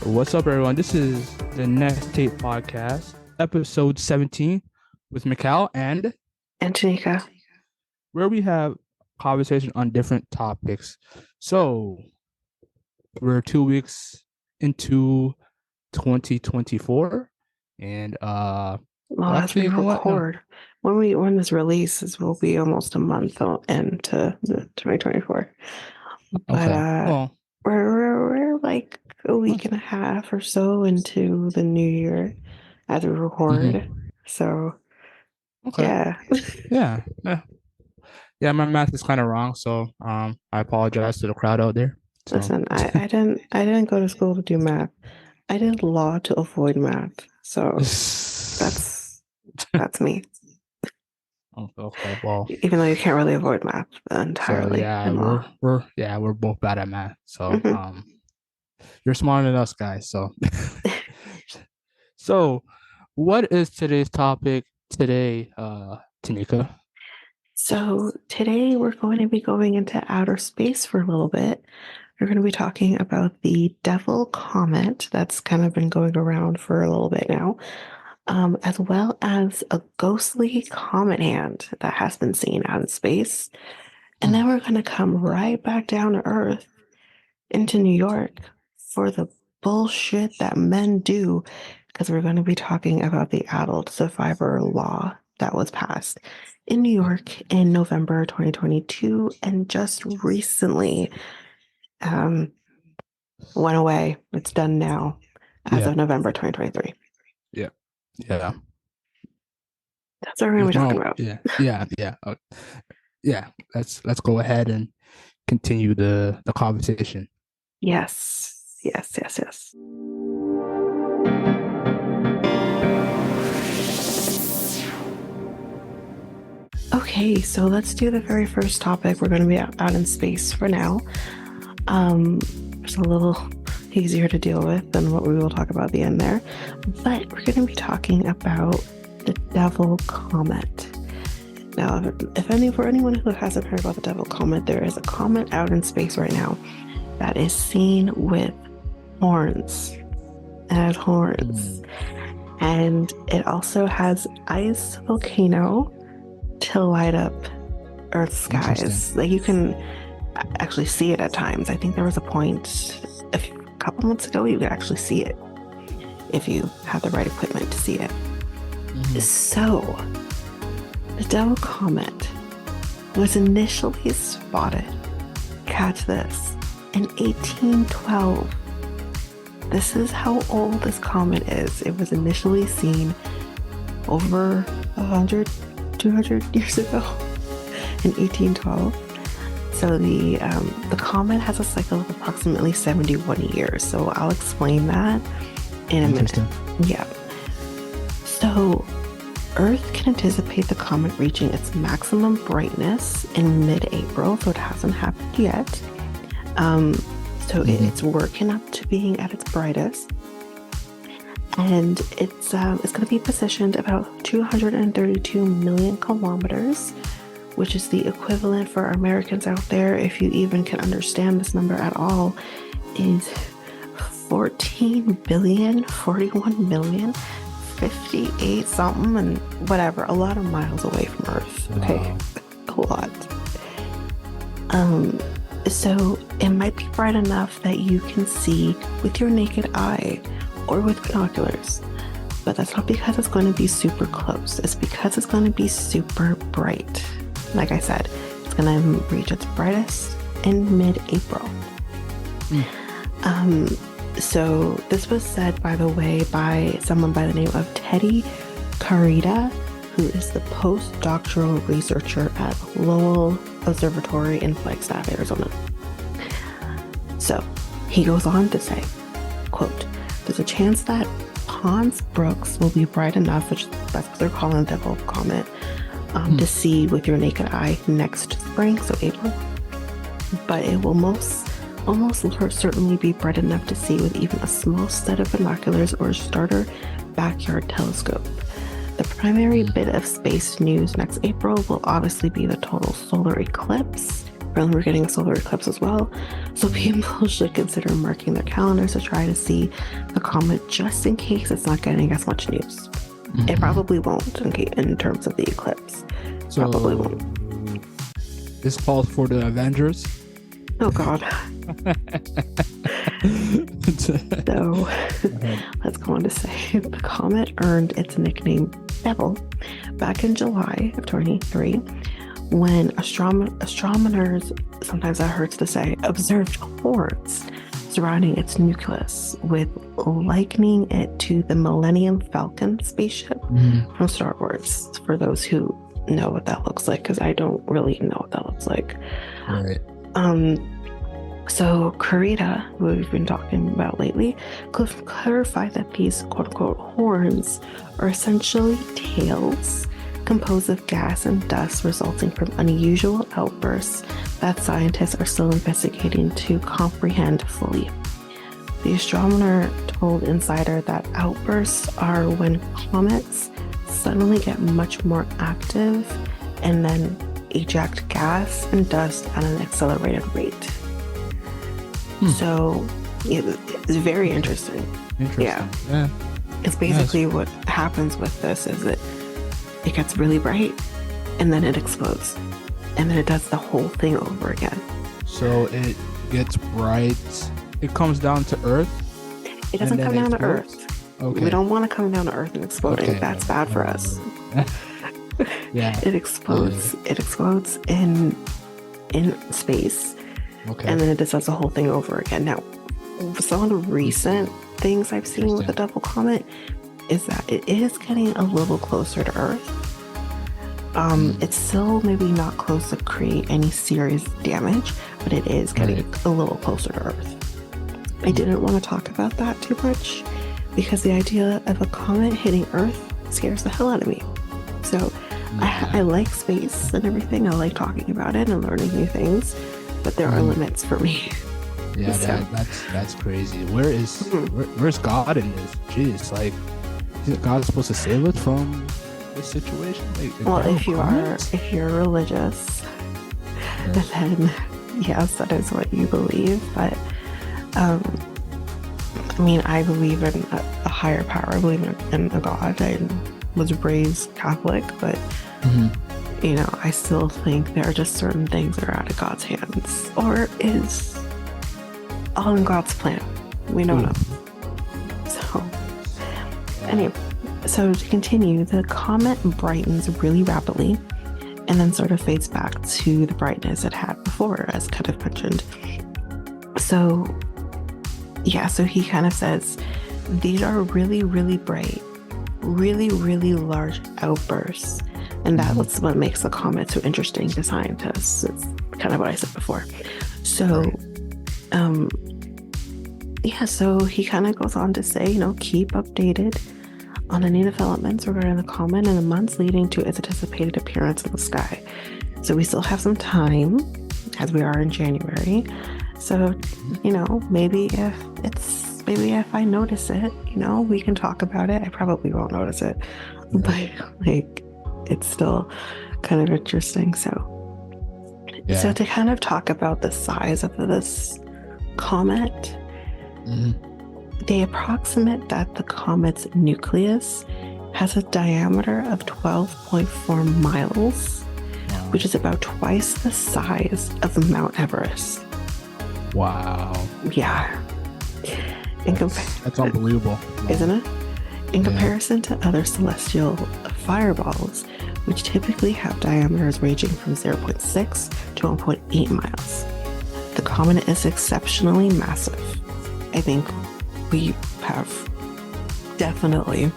What's up, everyone? This is the Next Tape Podcast, episode 17, with Mikel and Tanyka. where we have conversation on different topics. So we're 2 weeks into 2024, and Well, as actually, we you know what? No. record, when this releases, will be almost a month into the 2024. But Okay. Well, we're like a week and a half or so into the new year as we record. So okay. yeah. Yeah, my math is kind of wrong, so I apologize to the crowd out there. So Listen, I didn't go to school to do math. I did law to avoid math. So that's me. okay, well, Even though you can't really avoid math entirely. so yeah, in law. we're both bad at math. So Mhm. you're smarter than us guys. So so what is today's topic today, Tanyka? So today we're going to be going into outer space for a little bit. We're going to be talking about the Devil Comet that's kind of been going around for a little bit now, as well as a ghostly comet hand that has been seen out in space. And then we're going to come right back down to Earth into New York for the bullshit that men do, because we're going to be talking about the adult survivor law that was passed in New York in November 2022 and just recently went away. It's done now as of November 2023. Yeah. That's what we're going to be talking about. Yeah. Let's go ahead and continue the conversation. Yes. Okay, so let's do the very first topic. We're going to be out in space for now. It's a little easier to deal with than what we will talk about at the end there. But we're going to be talking about the Devil Comet. Now, for anyone who hasn't heard about the Devil Comet, there is a comet out in space right now that is seen with horns. It has horns. And it also has ice volcano to light up Earth skies. Like, you can actually see it at times. I think there was a point a couple months ago you could actually see it if you had the right equipment to see it. So the Devil Comet was initially spotted, catch this, in 1812. This is how old this comet is. It was initially seen over 100, 200 years ago in 1812. So the comet has a cycle of approximately 71 years. So I'll explain that in a minute. Yeah. So Earth can anticipate the comet reaching its maximum brightness in mid-April, so it hasn't happened yet. It's working up to being at its brightest. And it's going to be positioned about 232 million kilometers, which is the equivalent for Americans out there, if you even can understand this number at all, is 14 billion, 41 million, 58 something, and whatever, a lot of miles away from Earth. Okay, a lot. So it might be bright enough that you can see with your naked eye or with binoculars, but that's not because it's going to be super close. It's because it's going to be super bright. Like I said, it's going to reach its brightest in mid-April. So this was said, by the way, by someone by the name of Teddy Carita, who is the postdoctoral researcher at Lowell Observatory in Flagstaff, Arizona. So he goes on to say, quote, "There's a chance that Pons Brooks will be bright enough," which that's what they're calling the Devil Comet, to see with your naked eye next spring, so April. But it will almost certainly be bright enough to see with even a small set of binoculars or a starter backyard telescope. The primary bit of space news next April will obviously be the total solar eclipse. Apparently we're getting a solar eclipse as well. So people should consider marking their calendars to try to see the comet just in case it's not getting as much news. It probably won't in terms of the eclipse. So probably won't. This calls for the Avengers. Oh God. So let's go on to say the comet earned its nickname Devil back in July of 23 when astronomers, sometimes that hurts to say, observed horns surrounding its nucleus, with likening it to the Millennium Falcon spaceship from Star Wars, for those who know what that looks like, because I don't really know what that looks like. Right. So Kurita, who we've been talking about lately, clarified that these quote-unquote horns are essentially tails composed of gas and dust resulting from unusual outbursts that scientists are still investigating to comprehend fully. The astronomer told Insider that outbursts are when comets suddenly get much more active and then eject gas and dust at an accelerated rate. So it's very interesting. Yeah. It's basically what happens with this is it gets really bright and then it explodes and then it does the whole thing over again. So it gets bright, it comes down to Earth. It doesn't come down to Earth. Okay. We don't want to come down to Earth and exploding. Okay. That's bad for us. Yeah. It explodes. It explodes in space. Okay. And then it just does the whole thing over again. Now, some of the recent things I've seen with the Devil Comet is that it is getting a little closer to Earth. It's still maybe not close to create any serious damage, but it is getting a little closer to Earth. I didn't want to talk about that too much because the idea of a comet hitting Earth scares the hell out of me. So I like space and everything. I like talking about it and learning new things, but there are limits for me. Yeah, so. that's crazy. Where's God in this? Jeez, like, is God supposed to save us from this situation? Like, well, if you're religious, then yes, that is what you believe. But I mean, I believe in a higher power. I believe in a God. I was raised Catholic, but you know, I still think there are just certain things that are out of God's hands, or is all in God's plan. We don't know. So anyway, so to continue, the comet brightens really rapidly and then sort of fades back to the brightness it had before, as kind of mentioned. So yeah, so he kind of says these are really, really bright, really, really large outbursts. And that's what makes the comet so interesting to scientists. It's kind of what I said before. So, yeah, so he kind of goes on to say, you know, keep updated on any developments regarding the comet in the months leading to its anticipated appearance in the sky. So we still have some time, as we are in January. So, you know, maybe if I notice it, you know, we can talk about it. I probably won't notice it, but like, it's still kind of interesting. So to kind of talk about the size of this comet, they approximate that the comet's nucleus has a diameter of 12.4 miles, which is about twice the size of Mount Everest. Wow. Yeah. That's unbelievable. Isn't it? In comparison to other celestial fireballs, which typically have diameters ranging from 0.6 to 1.8 miles. The comet is exceptionally massive. I think we have definitely,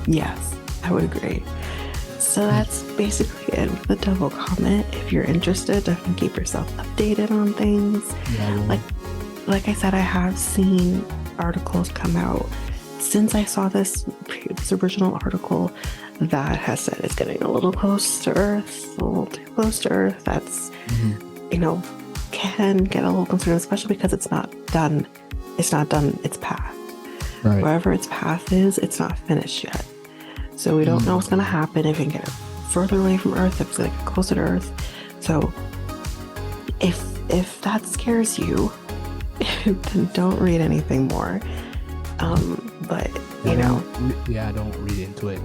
yes, I would agree. So that's basically it with the Devil Comet. If you're interested, definitely keep yourself updated on things. Like I said, I have seen articles come out since I saw this original article that has said it's getting a little close to Earth, a little too close to Earth. That's, you know, can get a little concerning, especially because it's not done its path. Right. Wherever its path is, it's not finished yet. So we don't know what's going to happen if it can get further away from Earth, if it's going to get closer to Earth. So if that scares you, then don't read anything more. But don't read into it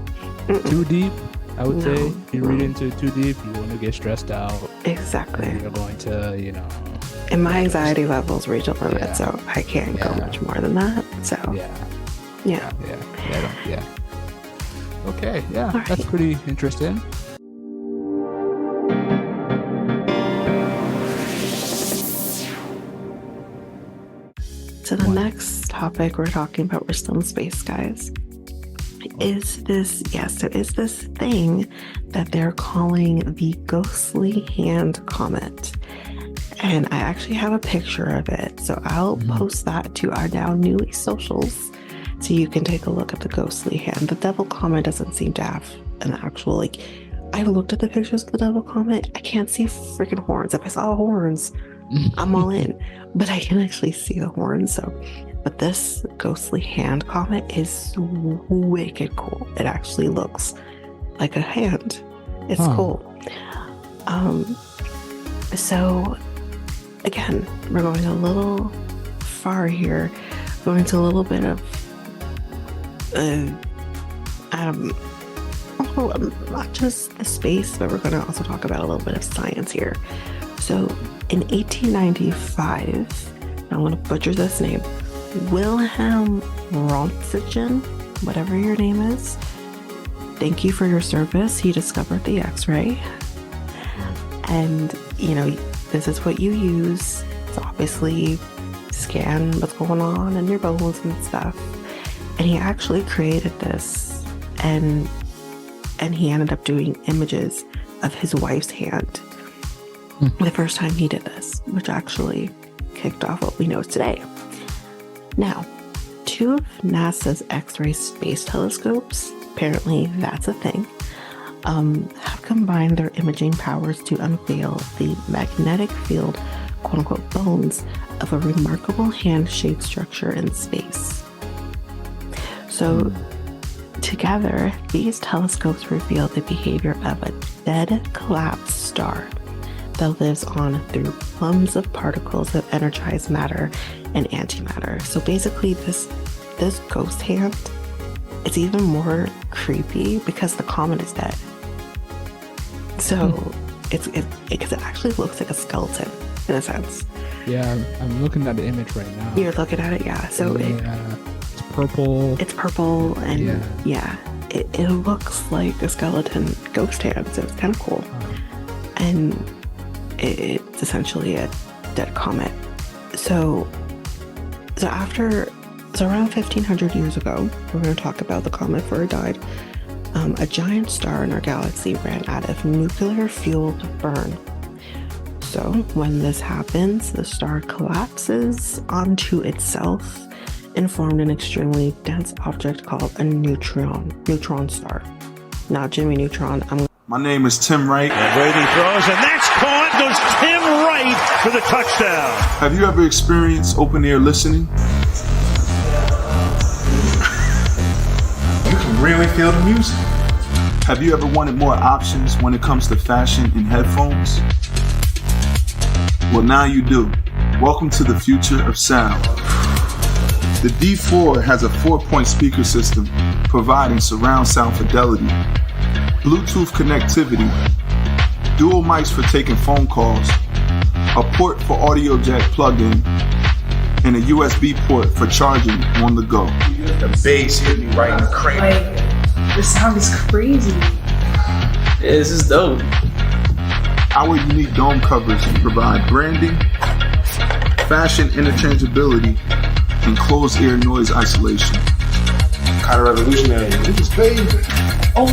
too deep. I would say if you read into it too deep, you want to get stressed out. Exactly. You're going to, And my anxiety levels reach a limit, so I can't go much more than that. So yeah. Okay, All right. That's pretty interesting. So the next topic we're talking about, we're still in space, guys, is this thing that they're calling the Ghostly Hand Comet. And I actually have a picture of it, so I'll post that to our now newly socials so you can take a look at the ghostly hand. The Devil Comet doesn't seem to have an actual, I looked at the pictures of the Devil Comet, I can't see freaking horns. If I saw horns, I'm all in, but I can actually see the horns. But this Ghostly Hand Comet is wicked cool. It actually looks like a hand. It's cool. So again, we're going a little far here, going to a little bit of not just the space, but we're going to also talk about a little bit of science here. So in 1895, I'm going to butcher this name, Wilhelm Röntgen, whatever your name is, thank you for your service. He discovered the X-ray. And, this is what you use to obviously scan what's going on in your bones and stuff. And he actually created this, and he ended up doing images of his wife's hand the first time he did this, which actually kicked off what we know today. Now, two of NASA's X-ray space telescopes, apparently that's a thing, have combined their imaging powers to unveil the magnetic field, quote-unquote, bones of a remarkable hand-shaped structure in space. So together, these telescopes reveal the behavior of a dead collapsed star that lives on through plumes of particles of energized matter and antimatter. So basically, this ghost hand, it's even more creepy because the comet is dead. So it actually looks like a skeleton in a sense. Yeah, I'm looking at the image right now. You're looking at it, yeah. So it's purple. It's purple, and it looks like a skeleton ghost hand. So it's kind of cool. And it's essentially a dead comet. So around 1500 years ago, we're going to talk about the comet before it died. A giant star in our galaxy ran out of nuclear fuel to burn. So when this happens, the star collapses onto itself and formed an extremely dense object called a neutron star. Now, Jimmy Neutron, My name is Tim Wright. And Brady throws, and that's caught. Goes Tim Wright for the touchdown. Have you ever experienced open ear listening? You can really feel the music. Have you ever wanted more options when it comes to fashion and headphones? Well, now you do. Welcome to the future of sound. The D4 has a 4-point speaker system providing surround sound fidelity, Bluetooth connectivity, dual mics for taking phone calls, a port for audio jack plug-in, and a USB port for charging on the go. The bass hit me right in the cranium. The sound is crazy. Yeah, this is dope. Our unique dome covers provide branding, fashion interchangeability, and closed ear noise isolation. Kind of revolutionary. This is crazy. Oh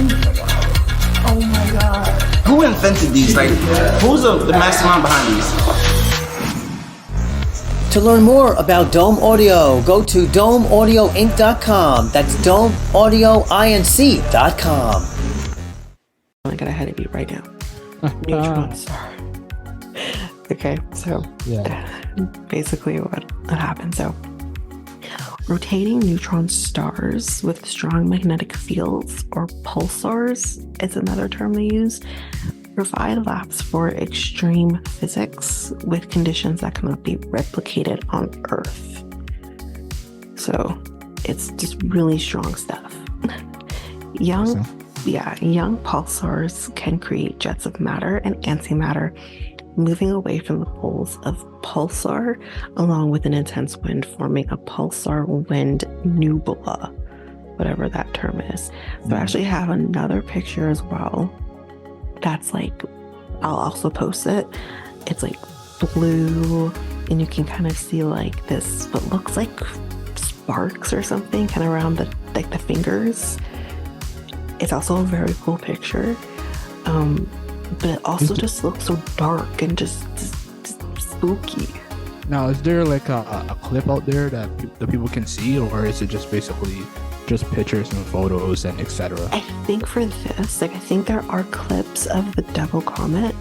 my god. Who invented these? Who's the mastermind behind these? To learn more about Dome Audio, go to domeaudioinc.com. That's domeaudioinc.com. I got ahead of you right now. Neutron star. Okay, so basically what happened. So Rotating neutron stars with strong magnetic fields, or pulsars, is another term they use, provide labs for extreme physics with conditions that cannot be replicated on Earth. So it's just really strong stuff. Young pulsars can create jets of matter and antimatter moving away from the poles of pulsar along with an intense wind, forming a pulsar wind nebula, whatever that term is. So I actually have another picture as well that's like, I'll also post it. It's like blue, and you can kind of see like this what looks like sparks or something kind of around the like the fingers. It's also a very cool picture, but it also just looks so dark and just spooky. Now, is there like a clip out there that the people can see, or is it just basically just pictures and photos and etc.? I think for this, like, I think there are clips of the Devil Comet,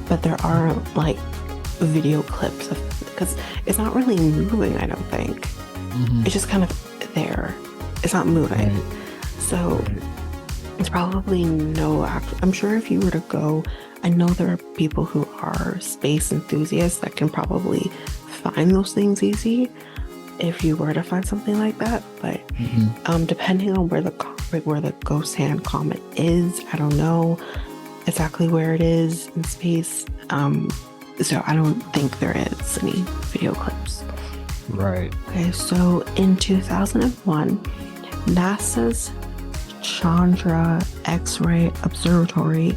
but there aren't like video clips of, because it's not really moving, I don't think. It's just kind of there. It's not moving. So it's probably no actual. I'm sure if you were to go, I know there are people who are space enthusiasts that can probably find those things easy if you were to find something like that. But depending on where the ghost hand comet is, I don't know exactly where it is in space. So I don't think there is any video clips. Right. Okay, so in 2001, NASA's Chandra X-ray Observatory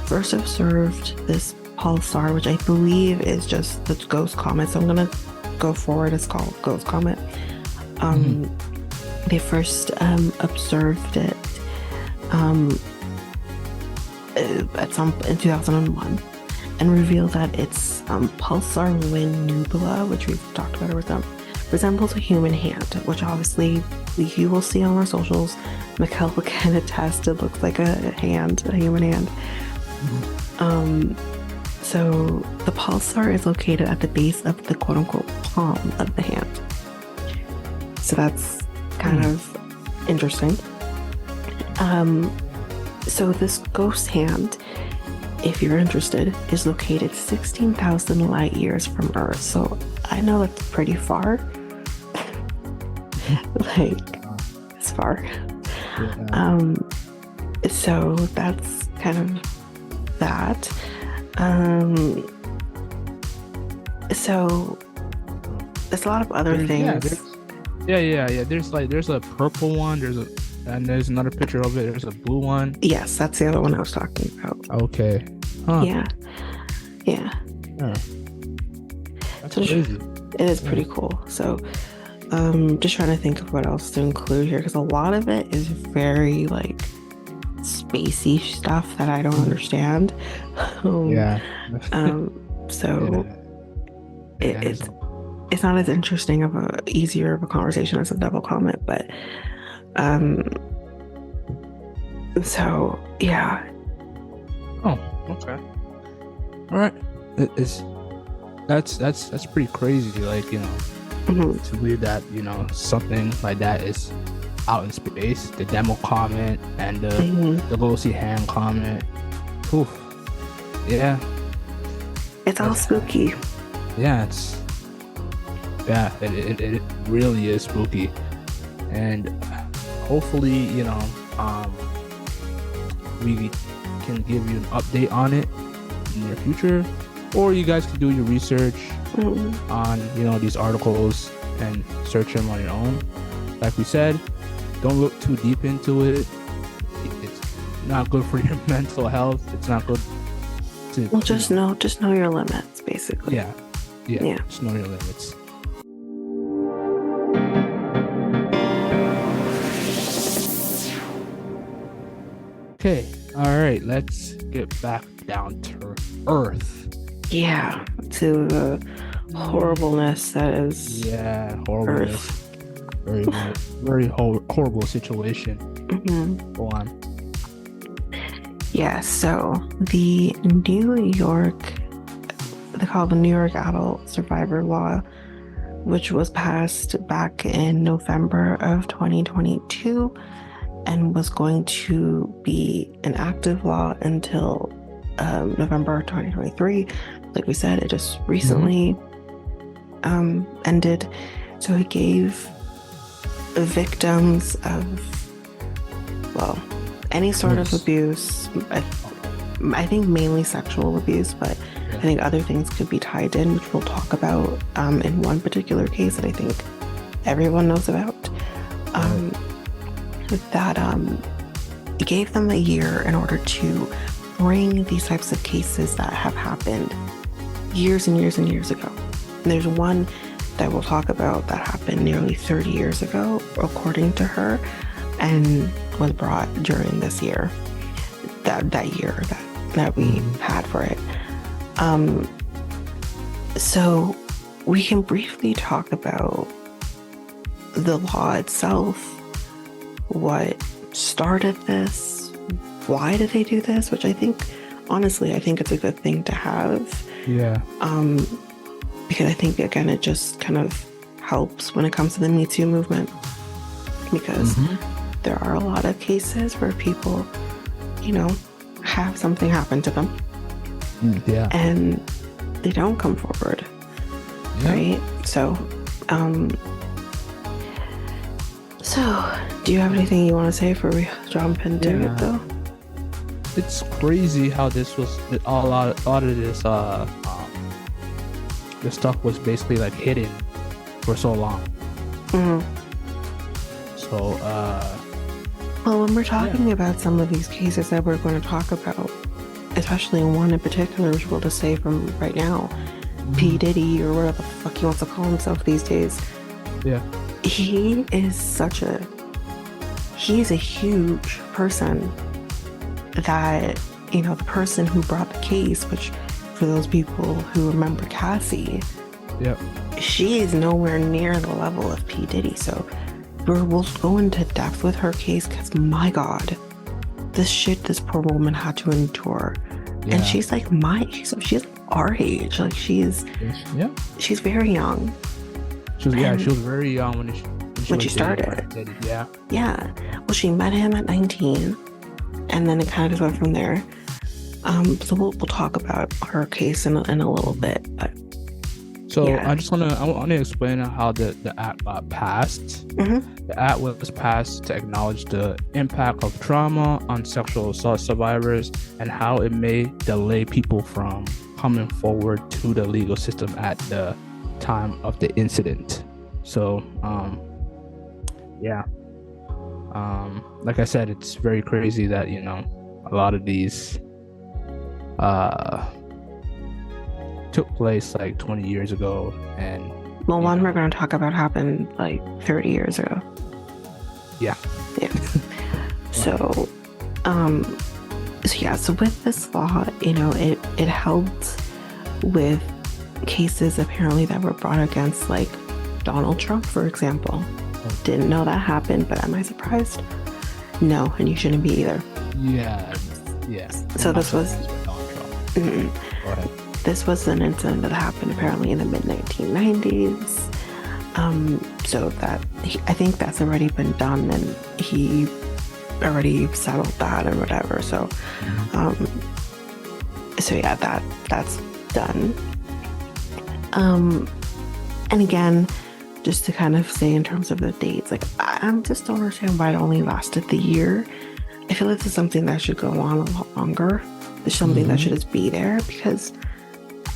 first observed this pulsar, which I believe is just the ghost comet. So I'm gonna go forward. It's called ghost comet. They first observed it in 2001 and revealed that its pulsar wind nebula, which we've talked about, resembles a human hand, which obviously you will see on our socials. Mikel can attest it looks like a human hand. So the pulsar is located at the base of the quote-unquote palm of the hand. So that's kind of interesting. So this ghost hand, if you're interested, is located 16,000 light years from Earth. So I know that's pretty far. Like, it's far. So that's kind of that. So there's a lot of other things. There's a purple one. There's another picture of it. There's a blue one. Yes, that's the other one I was talking about. Okay. Huh. Yeah. That's so crazy. It is pretty cool. So just trying to think of what else to include here, because a lot of it is very like spacey stuff that I don't understand. So it's not as interesting easier of a conversation as a Devil Comet, but so yeah. Oh, okay. All right. That's pretty crazy. Like, you know, to believe that, you know, something like that is out in space. The Devil Comet and the Ghostly Hand Comet. Oof. Yeah. It's all spooky. Yeah, it really is spooky. And hopefully, you know, we can give you an update on it in the near future, or you guys can do your research on, you know, these articles and search them on your own. Like we said, don't look too deep into it. It's not good for your mental health. It's not good to, well, just know your limits, basically. Yeah. Just know your limits. Okay, all right, let's get back down to Earth. Yeah, to the horribleness that is. Yeah, horribleness. Very horrible situation. Go on. Yeah, so they call the New York Adult Survivor Law which was passed back in November of 2022 and was going to be an active law until November 2023. Like we said, it just recently ended. So it gave victims of, well, any sort of abuse, I think mainly sexual abuse, but I think other things could be tied in, which we'll talk about in one particular case that I think everyone knows about. It gave them a year in order to bring these types of cases that have happened years and years and years ago. And there's one that we'll talk about that happened nearly 30 years ago, according to her, and was brought during this year, that year that we had for it. So we can briefly talk about the law itself, what started this, why did they do this, which I think, honestly, I think it's a good thing to have. Yeah. Because I think, again, it just kind of helps when it comes to the Me Too movement, because there are a lot of cases where people, you know, have something happen to them and they don't come forward, right? So do you have anything you want to say before we jump into it, though? It's crazy how this was a lot of this this stuff was basically like hidden for so long. So well, when we're talking about some of these cases that we're going to talk about, especially one in particular, which we'll just say from right now, P. Diddy, or whatever the fuck he wants to call himself these days. Yeah. He's a huge person that, you know, the person who brought the case, which for those people who remember Cassie, she is nowhere near the level of P. Diddy. So we'll go into depth with her case, because my God, this shit this poor woman had to endure. And she's like she's our age. Like she's very young. She was very young when she started. Yeah. Well, she met him at 19, and then it kind of just went from there. So we'll talk about her case in a little bit. But so I want to explain how the act got passed. The act was passed to acknowledge the impact of trauma on sexual assault survivors and how it may delay people from coming forward to the legal system at the time of the incident. So like I said, it's very crazy that, you know, a lot of these took place like 20 years ago, and one we're going to talk about happened like 30 years ago. So with this law, you know, it helped with cases apparently that were brought against, like, Donald Trump, for example. Didn't know that happened, but am I surprised? No, and you shouldn't be either. So this was this was an incident that happened apparently in the mid-1990s. So that I think that's already been done, and he already settled that and whatever. So that's done. And again, just to kind of say in terms of the dates, like, I just don't understand why it only lasted the year. I feel like this is something that should go on a lot longer. It's something that should just be there, because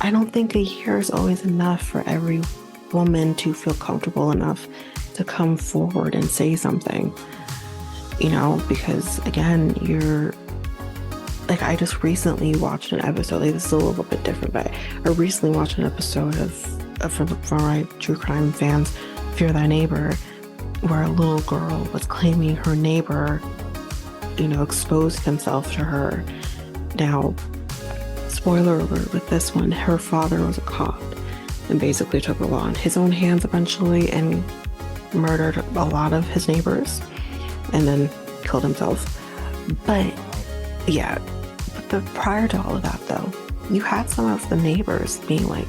I don't think a year is always enough for every woman to feel comfortable enough to come forward and say something, you know, because again, you're like, I just recently watched an episode, like, this is a little bit different, but I recently watched an episode of for my true crime fans, Fear Thy Neighbor, where a little girl was claiming her neighbor, you know, exposed himself to her. Now, spoiler alert with this one, her father was a cop and basically took the law in his own hands eventually and murdered a lot of his neighbors and then killed himself. But prior to all of that, though, you had some of the neighbors being like,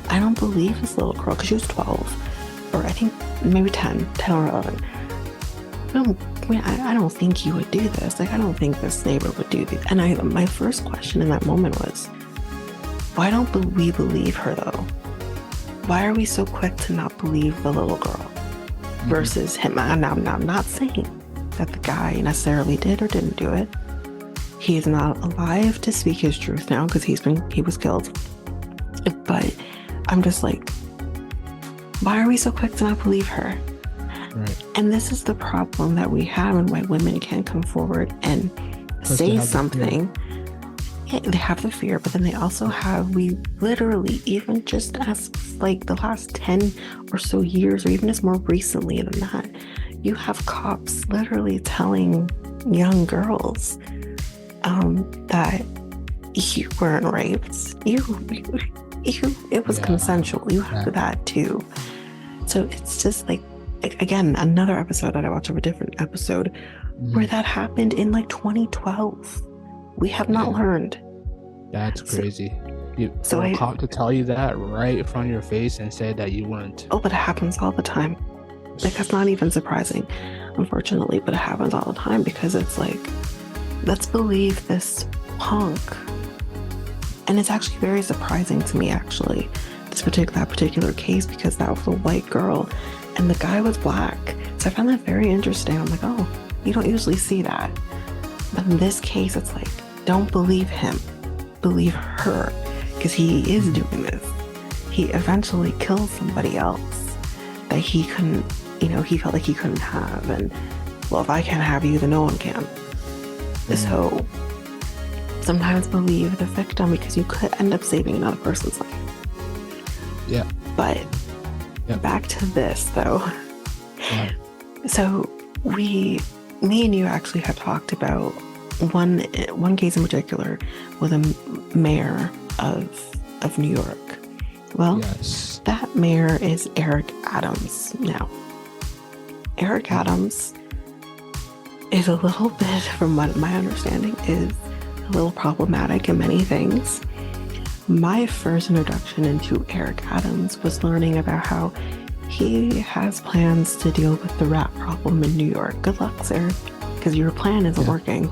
I don't believe this little girl, because she was 12. or I think maybe 10 or 11. I don't think you would do this. Like, I don't think this neighbor would do this. And my first question in that moment was, why don't we believe her though? Why are we so quick to not believe the little girl versus him? And I'm not saying that the guy necessarily did or didn't do it. He is not alive to speak his truth now because he was killed. But I'm just like, why are we so quick to not believe her? Right. And this is the problem that we have, and why women can't come forward and say something. Yeah, they have the fear, but then they also have, we literally, even just as like the last 10 or so years, or even as more recently than that, you have cops literally telling young girls that you weren't raped. It was consensual. You have that too. So it's just like, again, another episode that I watched of a different episode where that happened in like 2012. We have not learned. That's crazy. So a cop to tell you that right in front of your face and say that you weren't. Oh, but it happens all the time. Like, that's not even surprising, unfortunately, but it happens all the time because it's like, let's believe this punk. And it's actually very surprising to me, actually, that particular case, because that was a white girl and the guy was black. So I found that very interesting. I'm like, oh, you don't usually see that. But in this case, it's like, don't believe him, believe her, because he is doing this. He eventually killed somebody else that he couldn't, he felt like he couldn't have. And, well, if I can't have you, then no one can. So sometimes believe the victim, because you could end up saving another person's life. Yeah. But back to this, though. Yeah. So me and you actually have talked about one case in particular with a mayor of New York. Well, that mayor is Eric Adams now. Eric Adams is a little bit, from what my understanding, is a little problematic in many things. My first introduction into Eric Adams was learning about how he has plans to deal with the rat problem in New York. Good luck, sir, because your plan isn't working.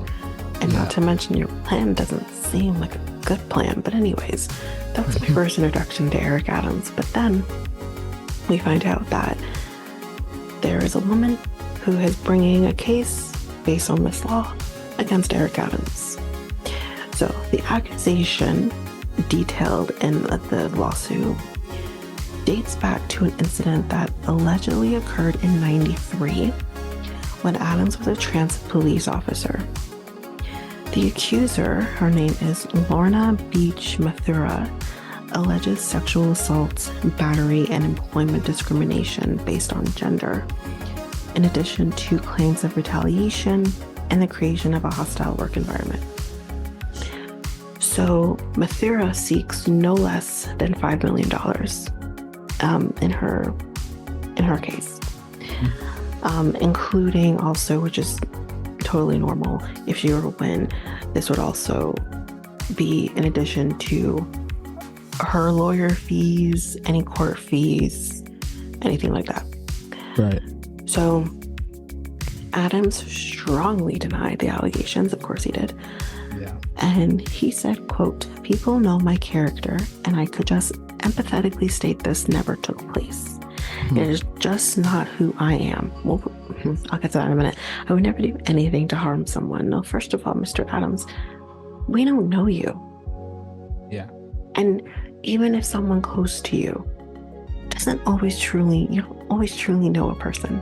And not to mention, your plan doesn't seem like a good plan. But anyways, that was my first introduction to Eric Adams. But then we find out that there is a woman who is bringing a case based on this law against Eric Adams. So the accusation detailed in the lawsuit dates back to an incident that allegedly occurred in '93 when Adams was a transit police officer. The accuser, her name is Lorna Beach Mathura, alleges sexual assault, battery, and employment discrimination based on gender, in addition to claims of retaliation and the creation of a hostile work environment. So Mathura seeks no less than $5 million in her case, including also, which is totally normal, if she were to win, this would also be in addition to her lawyer fees, any court fees, anything like that. Right. So Adams strongly denied the allegations. Of course he did. Yeah. And he said, quote, "People know my character, and I could just empathetically state this never took place. It is just not who I am." Well, I'll get to that in a minute. "I would never do anything to harm someone. No, first of all, Mr. Adams, we don't know you. Yeah. And even if someone close to you you don't always truly know a person.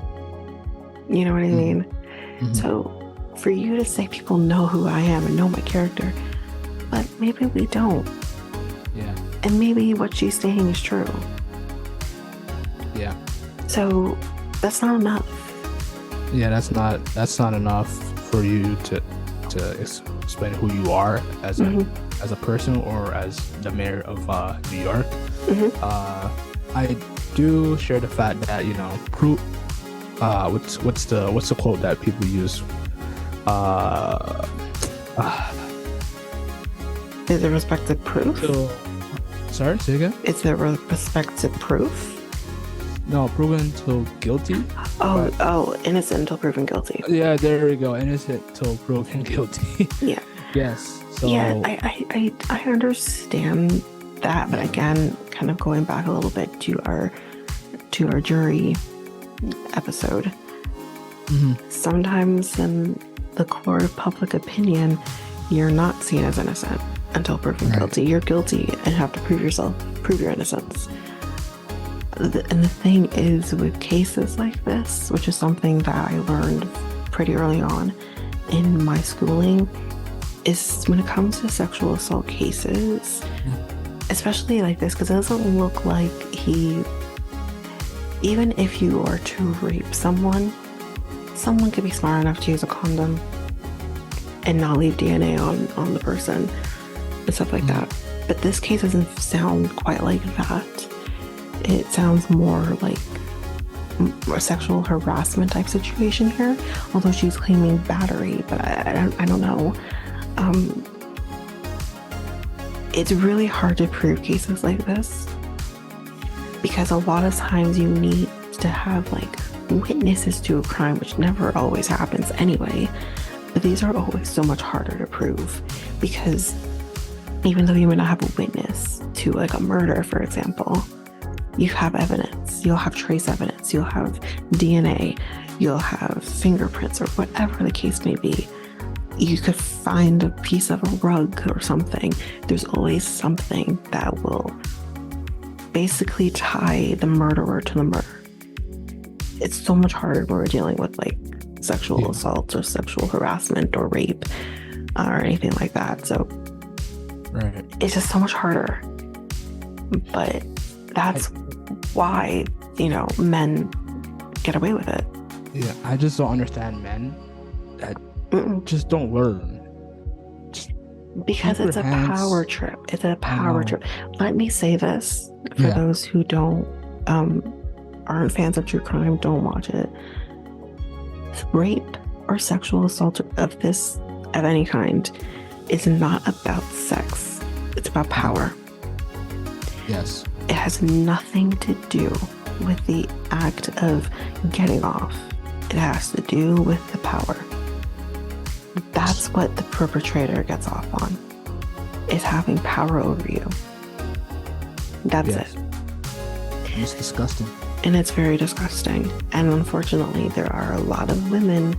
You know what I mean? Mm-hmm. So for you to say people know who I am and know my character, but maybe we don't. Yeah. And maybe what she's saying is true. Yeah. So that's not enough. Yeah, that's not enough for you to explain who you are as a person or as the mayor of New York. I do share the fact that, proof. What's the quote that people use? Is there respect to proof? Sorry, say again? Is there respect to proof? No, proven until guilty. Oh, innocent until proven guilty. Yeah, there we go. Innocent till proven guilty. Yeah. Yes. So Yeah, I understand that, but again, kind of going back a little bit to our jury episode. Sometimes in the court of public opinion, you're not seen as innocent until proven guilty. You're guilty and have to prove your innocence. And the thing is, with cases like this, which is something that I learned pretty early on in my schooling, is when it comes to sexual assault cases, especially like this, because it doesn't look like even if you are to rape someone could be smart enough to use a condom and not leave DNA on the person and stuff like that. But this case doesn't sound quite like that. It sounds more like a sexual harassment type situation here, although she's claiming battery, but I don't know. It's really hard to prove cases like this because a lot of times you need to have like witnesses to a crime, which never always happens anyway. But these are always so much harder to prove because even though you may not have a witness to like a murder, for example, you have evidence. You'll have trace evidence. You'll have DNA. You'll have fingerprints or whatever the case may be. You could find a piece of a rug or something. There's always something that will basically tie the murderer to the murder. It's so much harder when we're dealing with like sexual assault or sexual harassment or rape or anything like that. So it's just so much harder. But that's why, men get away with it. Yeah, I just don't understand men that just don't learn. Because it's a power trip. It's a power trip. Let me say this for those who aren't fans of true crime, don't watch it. Rape or sexual assault of any kind is not about sex. It's about power. Yes. It has nothing to do with the act of getting off. It has to do with the power. That's what the perpetrator gets off on, is having power over you. That's it. It's disgusting. And it's very disgusting. And unfortunately, there are a lot of women,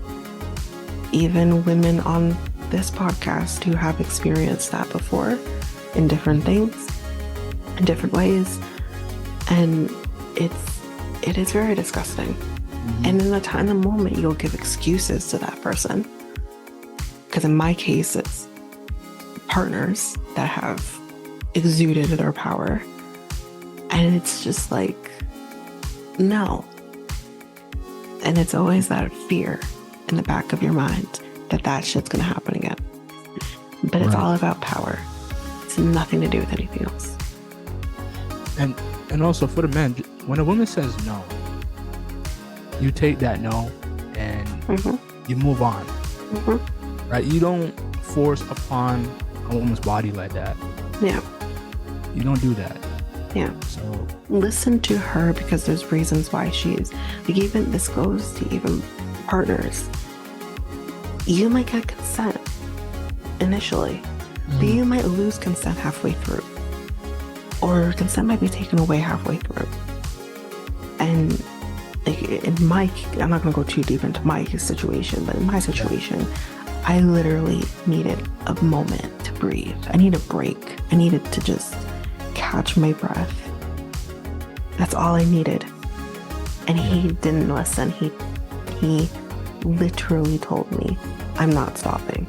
even women on this podcast, who have experienced that before in different things, in different ways. And it is very disgusting. And in the moment, you'll give excuses to that person. Because in my case, it's partners that have exuded their power. And it's just like, no. And it's always that fear in the back of your mind that shit's going to happen again. But it's all about power. It's nothing to do with anything else. And also for the men, when a woman says no, you take that no and you move on. Right? You don't force upon a woman's body like that. Yeah. You don't do that. Yeah. So listen to her, because there's reasons why she's like, even this goes to even partners. You might get consent initially, but you might lose consent halfway through, or consent might be taken away halfway through. And like in I'm not gonna go too deep into Mike's situation, but in my situation, I literally needed a moment to breathe. I needed a break. I needed to just catch my breath. That's all I needed. And he didn't listen. He literally told me, I'm not stopping.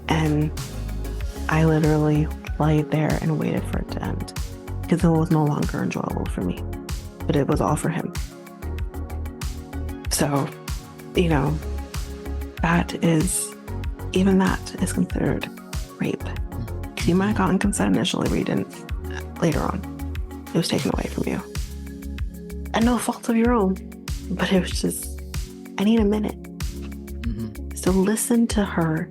And I literally laid there and waited for it to end, because it was no longer enjoyable for me, but it was all for him. So, that is considered rape. Because you might have gotten consent initially, but you didn't later on. It was taken away from you. And no fault of your own, but it was just, I need a minute. So listen to her,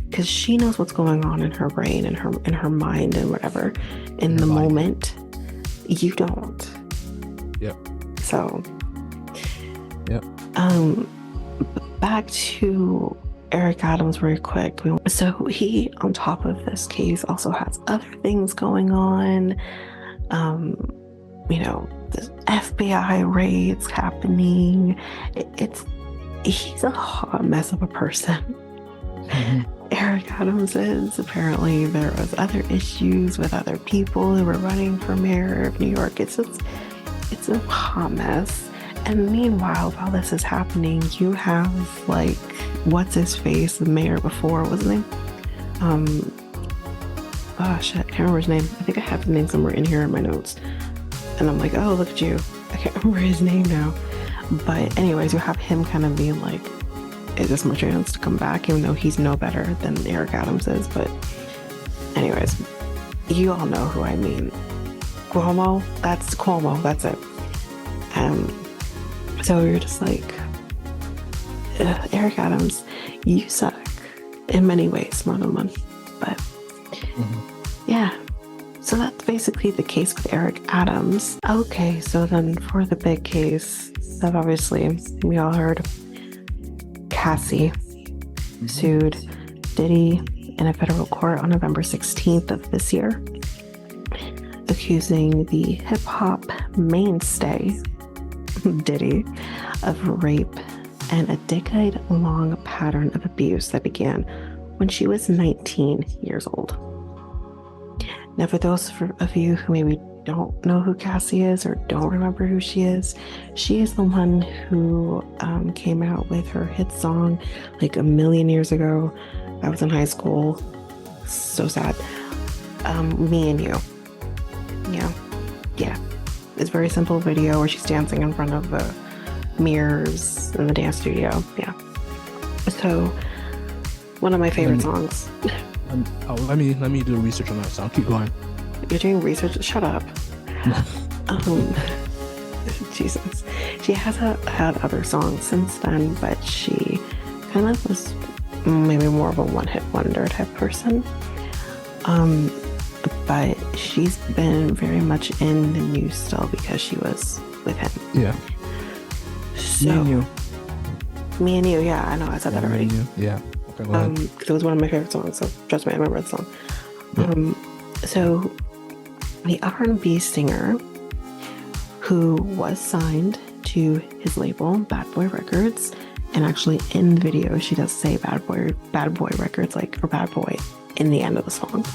because she knows what's going on in her brain and her mind and whatever in the moment. You don't. Yep. So, Yep. back to Eric Adams very quick. So he, on top of this case, also has other things going on. The FBI raids happening. He's a hot mess of a person. Eric Adams is. Apparently there was other issues with other people who were running for mayor of New York. It's a hot mess. And meanwhile, while this is happening, you have what's his face, the mayor before, what's his name? I can't remember his name. I think I have his name somewhere in here in my notes. And I'm like, oh, look at you. I can't remember his name now. But anyways, you have him kind of being like, is this my chance to come back? Even though he's no better than Eric Adams is. But anyways, you all know who I mean. Cuomo, that's it. So you're just like, Eric Adams, you suck in many ways, more than one. But yeah, so that's basically the case with Eric Adams. Okay, so then for the big case, that obviously we all heard, Cassie sued Diddy in a federal court on November 16th of this year, accusing the hip-hop mainstay Diddy of rape and a decade-long pattern of abuse that began when she was 19 years old. Now, for those of you who maybe don't know who Cassie is or don't remember who she is the one who came out with her hit song like a million years ago. I was in high school. So sad. Me and You. Yeah. It's a very simple video where she's dancing in front of the mirrors in the dance studio. Yeah. So, one of my favorite songs. Let me do research on that song. Keep going. You're doing research? Shut up. Jesus. She has had other songs since then, but she kind of was maybe more of a one-hit wonder type person. But she's been very much in the news still because she was with him. Yeah. So, Me and You, yeah, I know, I said that already. Yeah. Okay, go ahead. Because it was one of my favorite songs, so trust me, I remember the song. Yeah. So, the R&B singer who was signed to his label, Bad Boy Records, and actually in the video, she does say Bad Boy Records, or Bad Boy in the end of the song.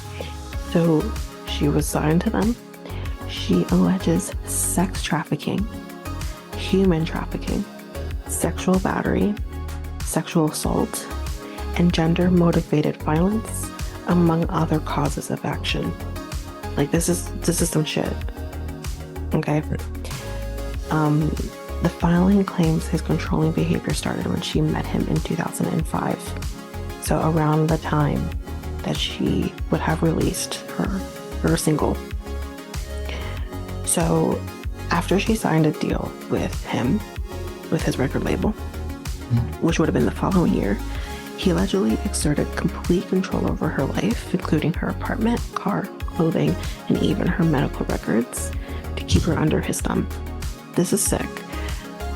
So she was signed to them. She alleges sex trafficking, human trafficking, sexual battery, sexual assault, and gender-motivated violence, among other causes of action. This is some shit. Okay. The filing claims his controlling behavior started when she met him in 2005. So around the time that she would have released her single. So after she signed a deal with him, with his record label, which would have been the following year, he allegedly exerted complete control over her life, including her apartment, car, clothing, and even her medical records, to keep her under his thumb. This is sick.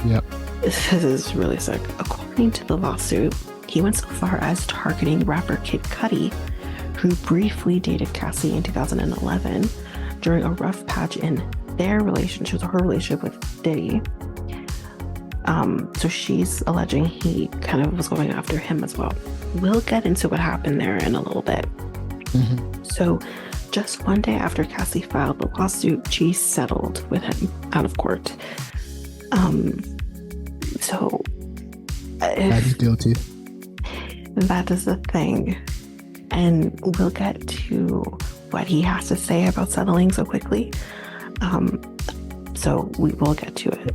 Yep. This is really sick. According to the lawsuit, he went so far as targeting rapper Kid Cudi, who briefly dated Cassie in 2011 during a rough patch in her relationship with Diddy. So she's alleging he kind of was going after him as well. We'll get into what happened there in a little bit. So just one day after Cassie filed the lawsuit, she settled with him out of court. So He's guilty. That is the thing. And we'll get to what he has to say about settling so quickly. So we will get to it.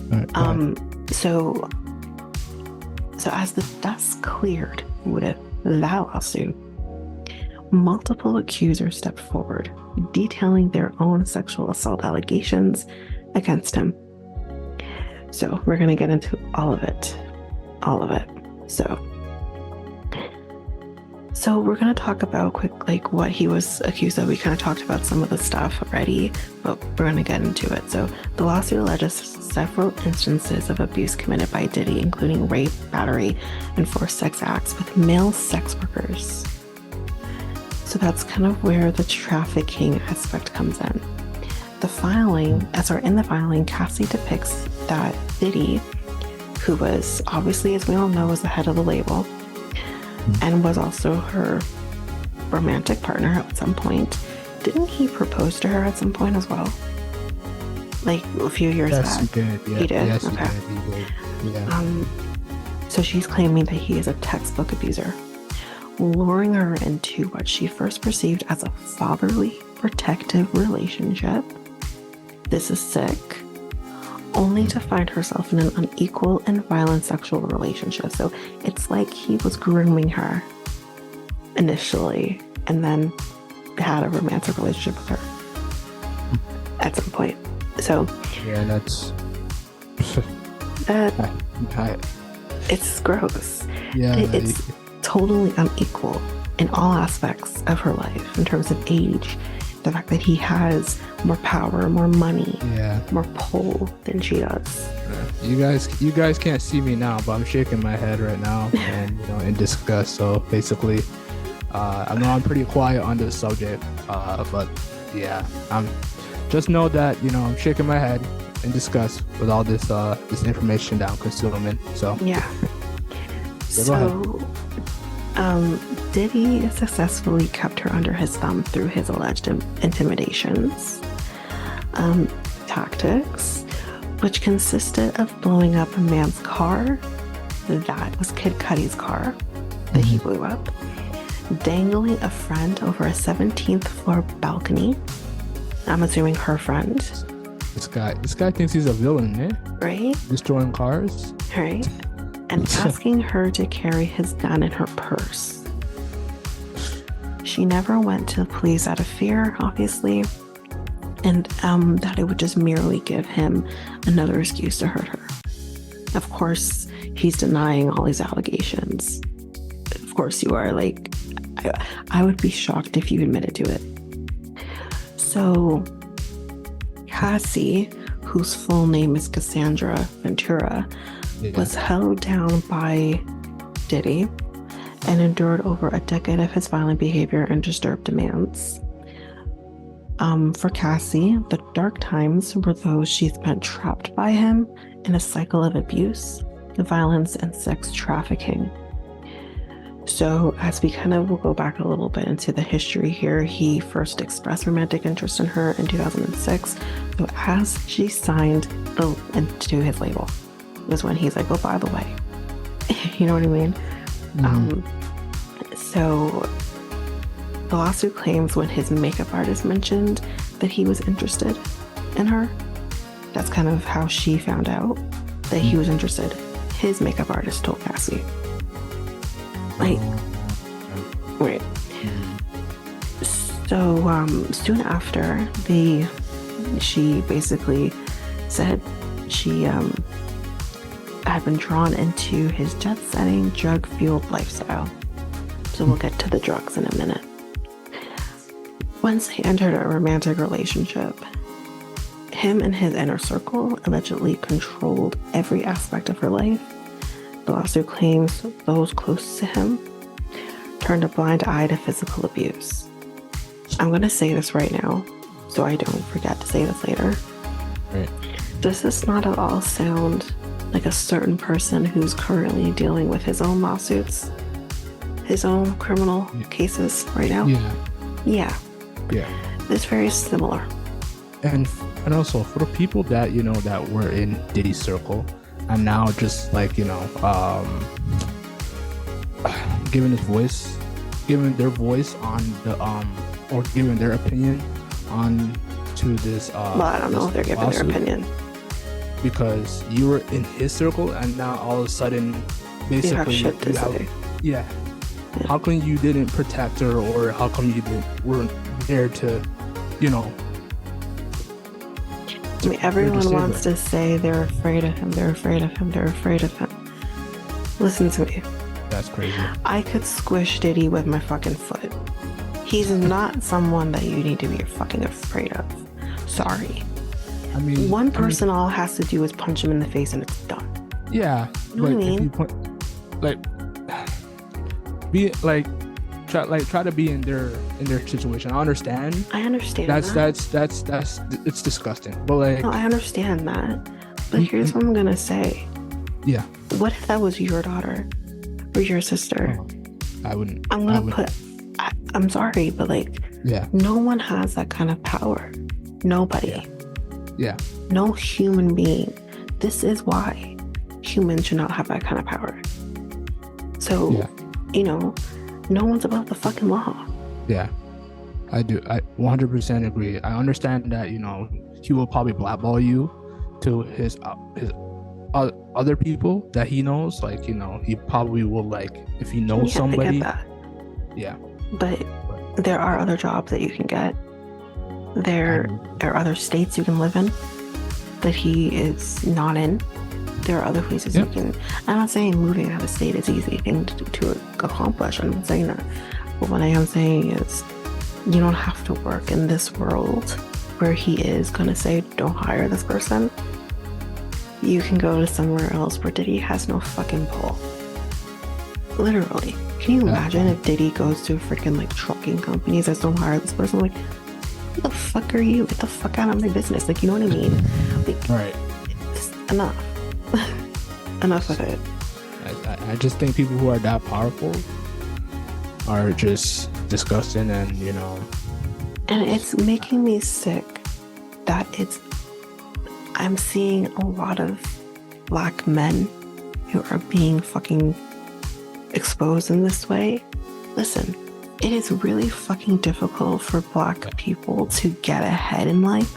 Right. So as the dust cleared with that lawsuit, multiple accusers stepped forward, detailing their own sexual assault allegations against him. So we're going to get into all of it. So So we're going to talk about quick, like what he was accused of. We kind of talked about some of the stuff already, but we're going to get into it. So the lawsuit alleges several instances of abuse committed by Diddy, including rape, battery, and forced sex acts with male sex workers. So that's kind of where the trafficking aspect comes in. In the filing, Cassie depicts that Diddy, who was obviously, as we all know, was the head of the label, and was also her romantic partner at some point. Didn't he propose to her at some point as well? Like a few years back? Yes, he did. Yeah. He did? Yes, Okay. he did. Yeah. So she's claiming that he is a textbook abuser, luring her into what she first perceived as a fatherly, protective relationship. This is sick. Only to find herself in an unequal and violent sexual relationship. So it's like he was grooming her initially and then had a romantic relationship with her at some point. So Yeah, that's. it's gross. Yeah. It's totally unequal in all aspects of her life in terms of age. The fact that he has more power, more money, Yeah. more pull than she does. You guys can't see me now, but I'm shaking my head right now and in disgust. So basically, I know I'm pretty quiet on this subject, but yeah, just know that I'm shaking my head in disgust with all this information that I'm consuming. So Yeah. So go Diddy successfully kept her under his thumb through his alleged intimidations tactics, which consisted of blowing up a man's car. That was Kid Cudi's car that he blew up, dangling a friend over a 17th floor balcony. I'm assuming her friend. This guy thinks he's a villain, eh? Right? Destroying cars. Right? And asking her to carry his gun in her purse. She never went to the police out of fear, obviously, and that it would just merely give him another excuse to hurt her. Of course, he's denying all these allegations. Of course you are. Like, I would be shocked if you admitted to it. So, Cassie, whose full name is Cassandra Ventura, was held down by Diddy and endured over a decade of his violent behavior and disturbed demands. For Cassie, the dark times were those she spent trapped by him in a cycle of abuse, violence, and sex trafficking. So as we kind of will go back a little bit into the history here, he first expressed romantic interest in her in 2006. So as she signed into his label was when he's like, oh, by the way, you know what I mean? So the lawsuit claims when his makeup artist mentioned that he was interested in her, that's kind of how she found out that he was interested. His makeup artist told Cassie. Like, right. So soon after, she basically said she had been drawn into his jet-setting, drug-fueled lifestyle. So we'll get to the drugs in a minute. Once they entered a romantic relationship, him and his inner circle allegedly controlled every aspect of her life. The lawsuit claims those close to him turned a blind eye to physical abuse. I'm going to say this right now so I don't forget to say this later. Right. Does this not at all sound like a certain person who's currently dealing with his own lawsuits, his own criminal cases right now? Yeah. It's very similar. And also for the people that that were in Diddy's circle and now just like giving their voice on the or giving their opinion on to this Well, I don't know if they're giving their lawsuit. opinion. Because you were in his circle and now all of a sudden basically You have shit to say. Yeah. How come you didn't protect her, or how come you weren't there to I mean, everyone wants to say they're afraid of him, they're afraid of him, they're afraid of him. Listen to me. That's crazy. I could squish Diddy with my fucking foot. He's not someone that you need to be fucking afraid of. Sorry. I mean, One person all has to do is punch him in the face and it's done. Yeah, You know what I mean? if you point, try to be in their situation. I understand. I understand That's it's disgusting. But like, no, I understand that. But here's what I'm gonna say. yeah, What if that was your daughter or your sister? I wouldn't. I'm sorry, but like, Yeah. no one has that kind of power. Nobody. Yeah. No human being. This is why humans should not have that kind of power. So, no one's above the fucking law. Yeah. I do. I 100% agree. I understand that, he will probably blackball you to his other people that he knows. Like, he probably will, like, if he knows somebody. I get that. Yeah. But there are other jobs that you can get. There are other states you can live in that he is not in. There are other places you can. I'm not saying moving out of state is easy thing to accomplish. I'm not saying that. But what I am saying is you don't have to work in this world where he is going to say, don't hire this person. You can go to somewhere else where Diddy has no fucking pull. Literally. Can you imagine if Diddy goes to freaking like trucking companies that don't hire this person? Like, who the fuck are you? Get the fuck out of my business. Like, you know what I mean? Like, Right. It's enough. Enough of it. I just think people who are that powerful are just disgusting, and And it's making me sick that I'm seeing a lot of black men who are being fucking exposed in this way. Listen, it is really fucking difficult for black people to get ahead in life.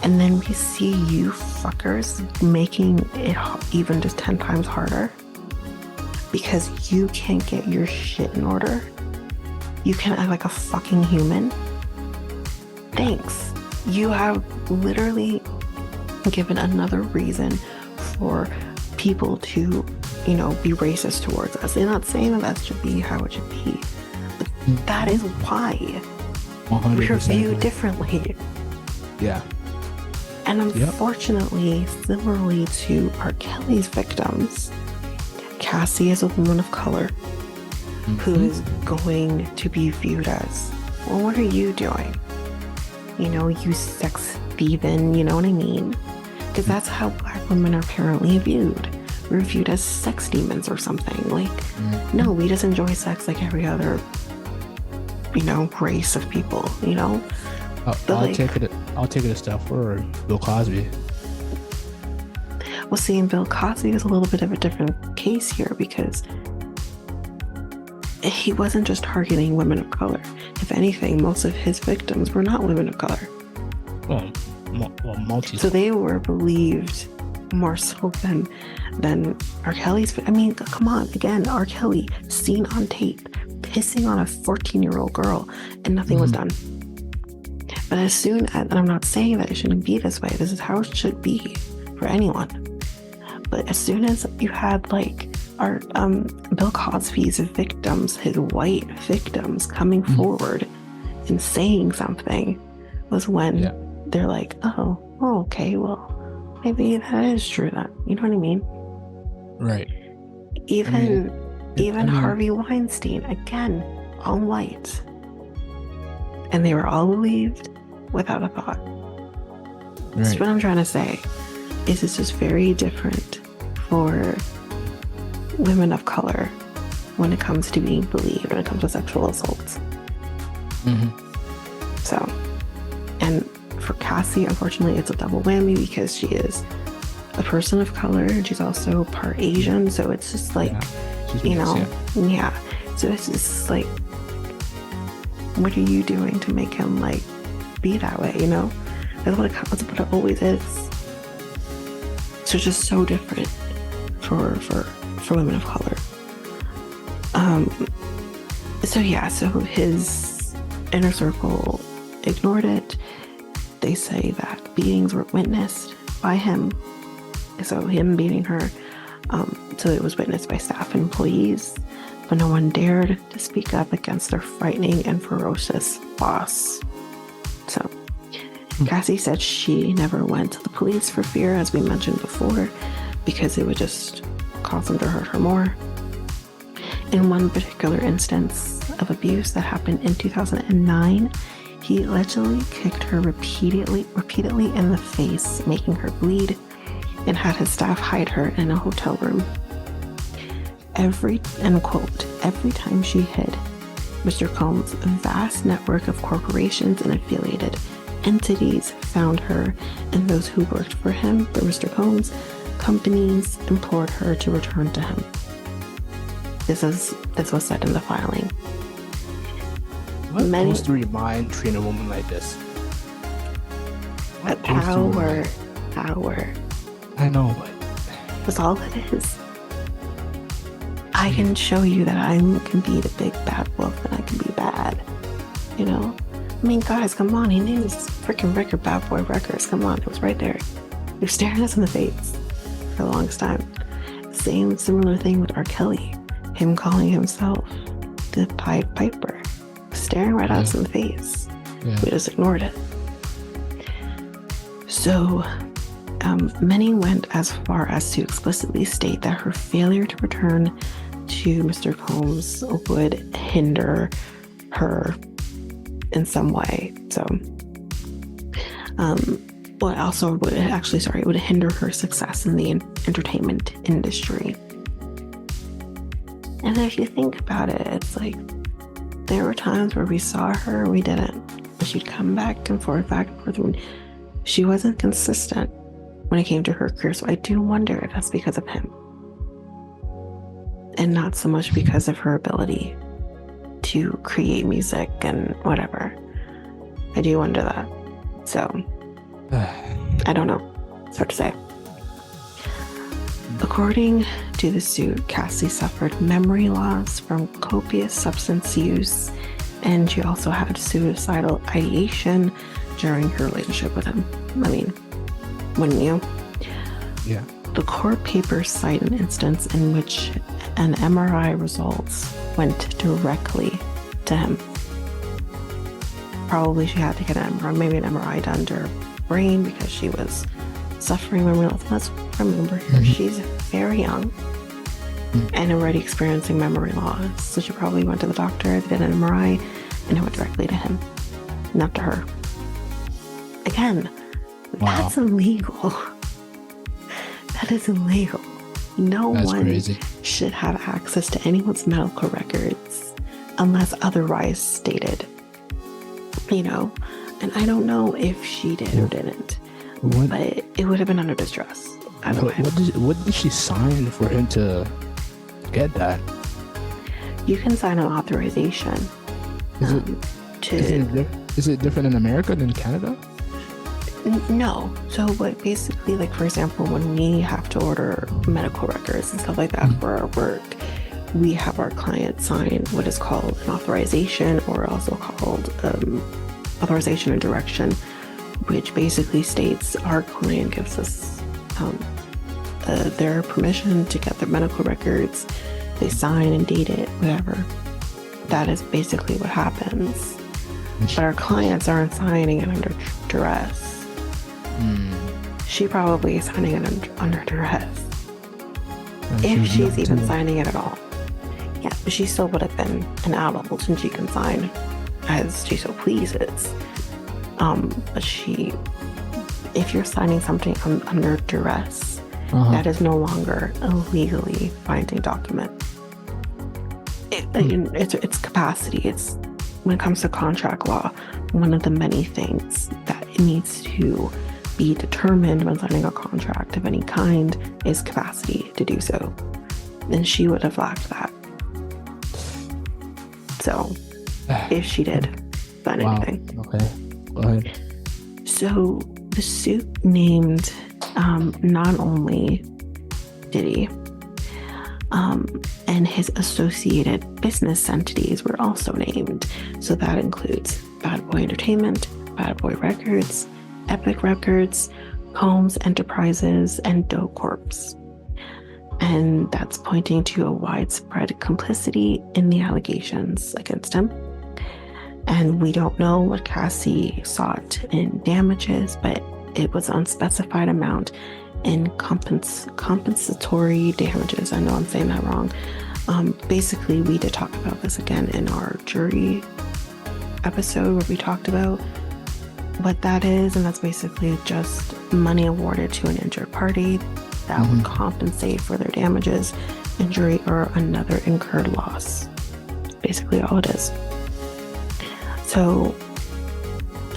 And then we see you fuckers making it even just 10 times harder because you can't get your shit in order. You can't act like a fucking human. Thanks. You have literally given another reason for people to, be racist towards us. They're not saying that should be how it should be. But that is why 100%. we're viewed differently. Yeah. And unfortunately, similarly to R. Kelly's victims, Cassie is a woman of color who is going to be viewed as, well, what are you doing? You sex thieving, you know what I mean? Because that's how black women are apparently viewed. We're viewed as sex demons or something. Like, no, we just enjoy sex like every other, race of people, I'll take it a step forward. Bill Cosby. Well, seeing Bill Cosby is a little bit of a different case here because he wasn't just targeting women of color. If anything, most of his victims were not women of color. Well, multi. So they were believed more so than R. Kelly's. I mean, come on, again, R. Kelly seen on tape pissing on a 14-year-old girl and nothing was done. But as soon as, and I'm not saying that it shouldn't be this way, this is how it should be for anyone. But as soon as you had like our Bill Cosby's victims, his white victims coming forward and saying something was when they're like, oh, okay, well, maybe that is true then. You know what I mean? Right. Even Harvey Weinstein, again, all white. And they were all believed without a thought. Right. So what I'm trying to say is it's just very different for women of color when it comes to being believed, when it comes to sexual assaults. So, and for Cassie, unfortunately, it's a double whammy because she is a person of color and she's also part Asian. So it's just like, So it's just like, what are you doing to make him like be that way? That's what it always is. So it's just so different for women of color. So his inner circle ignored it. They say that beatings were witnessed by him. So him beating her, So it was witnessed by staff and employees, but no one dared to speak up against their frightening and ferocious boss. So Cassie said she never went to the police for fear, as we mentioned before, because it would just cause them to hurt her more. In one particular instance of abuse that happened in 2009, he allegedly kicked her repeatedly in the face, making her bleed, and had his staff hide her in a hotel room. Every time she hid, Mr. Combs' vast network of corporations and affiliated entities found her, and those who worked for him, for Mr. Combs, companies implored her to return to him. This was said in the filing. What goes through your mind treating a woman like this? Power. I know, but That's all it is. I can show you that I can be the big bad wolf and I can be bad. You know? I mean, guys, come on. He named his freaking record Bad Boy Records. Come on. It was right there. You're staring us in the face for the longest time. Similar thing with R. Kelly. Him calling himself the Pied Piper. Staring right at us in the face. Yeah. We just ignored it. So, many went as far as to explicitly state that her failure to return to Mr. Combs would hinder her in some way. So, it would hinder her success in the entertainment industry. And if you think about it, it's like there were times where we saw her, we didn't. But she'd come back and forth. When she wasn't consistent when it came to her career. So I do wonder if that's because of him. And not so much because of her ability to create music and whatever. I do wonder that. So, I don't know. It's hard to say. According to the suit, Cassie suffered memory loss from copious substance use, and she also had suicidal ideation during her relationship with him. I mean, wouldn't you? Yeah. The court papers cite an instance in which an MRI results went directly to him. Probably she had to get an MRI done to her brain because she was suffering memory loss. Let's remember here, she's very young and already experiencing memory loss. So she probably went to the doctor, did an MRI, and it went directly to him, not to her. Again, that's illegal. That is illegal. That's one crazy. Should have access to anyone's medical records unless otherwise stated. You know, and I don't know if she did or didn't, but it would have been under distress. What did she sign for him to get that? You can sign an authorization. Is it different in America than Canada? No. So what basically, like, for example, when we have to order medical records and stuff like that for our work, we have our client sign what is called an authorization, or also called authorization and direction, which basically states our client gives us their permission to get their medical records. They sign and date it, whatever. That is basically what happens. But our clients aren't signing it under duress. She probably is signing it under duress. If she's even signing it at all. Yeah, but she still would have been an adult and she can sign as she so pleases. But if you're signing something under duress, that is no longer a legally binding document. It's capacity. It's, when it comes to contract law, one of the many things that it needs to be determined when signing a contract of any kind is capacity to do so. And she would have lacked that. So, if she did sign anything. Okay, go ahead. So, the suit named not only Diddy, and his associated business entities were also named. So that includes Bad Boy Entertainment, Bad Boy Records, Epic Records, Combs Enterprises, and Doe Corps. And that's pointing to a widespread complicity in the allegations against him. And we don't know what Cassie sought in damages, but it was unspecified amount in compensatory damages. I know I'm saying that wrong. Basically, we did talk about this again in our jury episode where we talked about what that is, and that's basically just money awarded to an injured party that would compensate for their damages, injury, or another incurred loss. Basically all it is. So,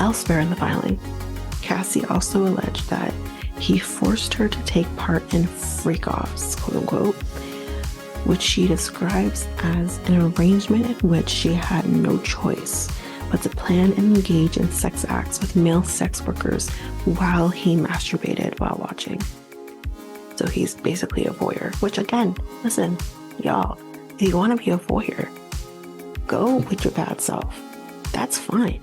elsewhere in the filing, Cassie also alleged that he forced her to take part in freak-offs, quote unquote, which she describes as an arrangement in which she had no choice but to plan and engage in sex acts with male sex workers while he masturbated while watching. So he's basically a voyeur, which again, listen, y'all, if you want to be a voyeur, go with your bad self. That's fine.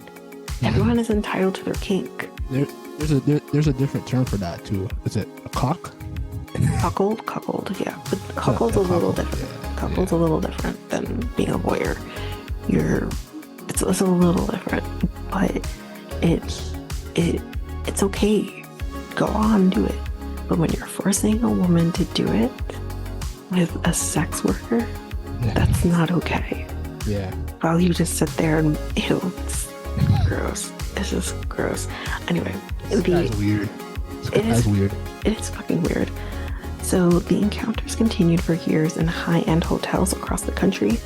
Everyone is entitled to their kink. There's a different term for that too. Is it a cock? Cuckold, yeah. But cuckold's a little different. Cuckold's a little different than being a voyeur. It's a little different, but it's okay. Go on and do it. But when you're forcing a woman to do it with a sex worker, that's not okay. Yeah. While you just sit there and it's gross. It's just gross. Anyway, That's weird. That's weird. It is fucking weird. So the encounters continued for years in high-end hotels across the country,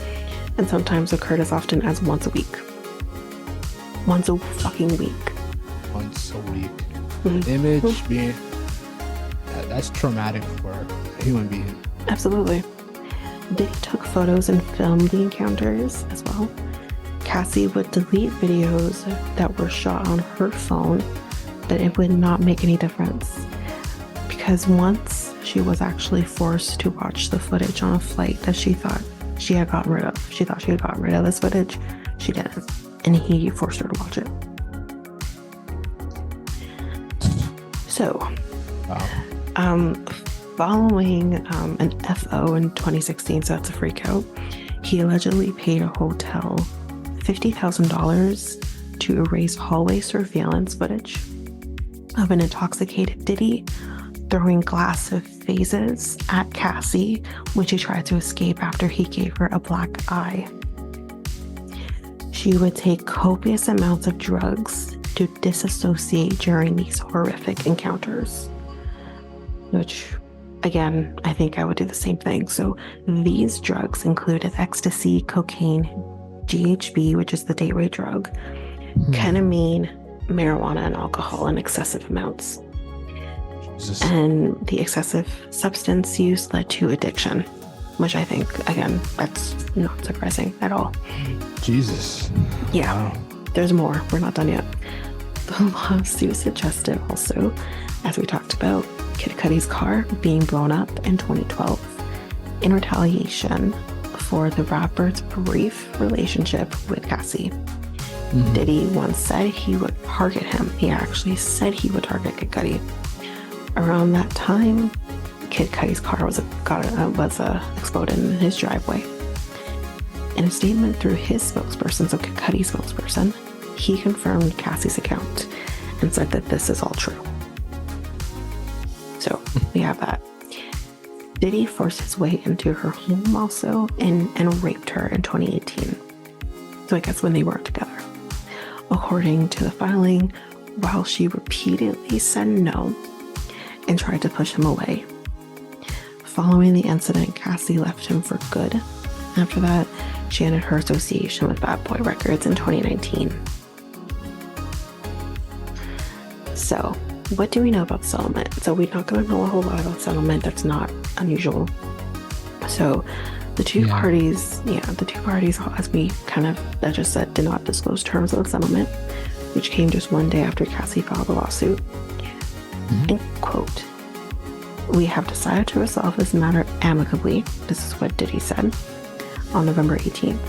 and sometimes occurred as often as once a week. Once a fucking week. Once a week. The image being that's traumatic for a human being. Absolutely. Diddy took photos and filmed the encounters as well. Cassie would delete videos that were shot on her phone, but it would not make any difference. Because once she was actually forced to watch the footage on a flight that she thought she had gotten rid of. She thought she had gotten rid of this footage. She didn't. And he forced her to watch it. So, following an FO in 2016, so that's a freak out, he allegedly paid a hotel $50,000 to erase hallway surveillance footage of an intoxicated Diddy throwing glass vases at Cassie when she tried to escape after he gave her a black eye. She would take copious amounts of drugs to disassociate during these horrific encounters, which, again, I think I would do the same thing. So these drugs included ecstasy, cocaine, GHB, which is the date rape drug, ketamine, marijuana, and alcohol in excessive amounts. Jesus. And the excessive substance use led to addiction, which I think, again, that's not surprising at all. Jesus. Yeah. Wow. There's more. We're not done yet. The lawsuit suggested also, as we talked about, Kid Cudi's car being blown up in 2012 in retaliation for the rapper's brief relationship with Cassie. Diddy once said he would target him. He actually said he would target Kid Cudi. Around that time, Kid Cudi's car was exploded in his driveway. In a statement through his spokesperson, so Kid Cudi's spokesperson, he confirmed Cassie's account and said that this is all true. So we have that. Diddy forced his way into her home also and raped her in 2018. So I guess when they weren't together. According to the filing, while she repeatedly said no and tried to push him away. Following the incident, Cassie left him for good. After that, she ended her association with Bad Boy Records in 2019. So, what do we know about settlement? So we're not going to know a whole lot about settlement. That's not unusual. So the two parties, as we I just said, did not disclose terms of the settlement, which came just one day after Cassie filed the lawsuit. And quote, "We have decided to resolve this matter amicably." This is what Diddy said on November 18th.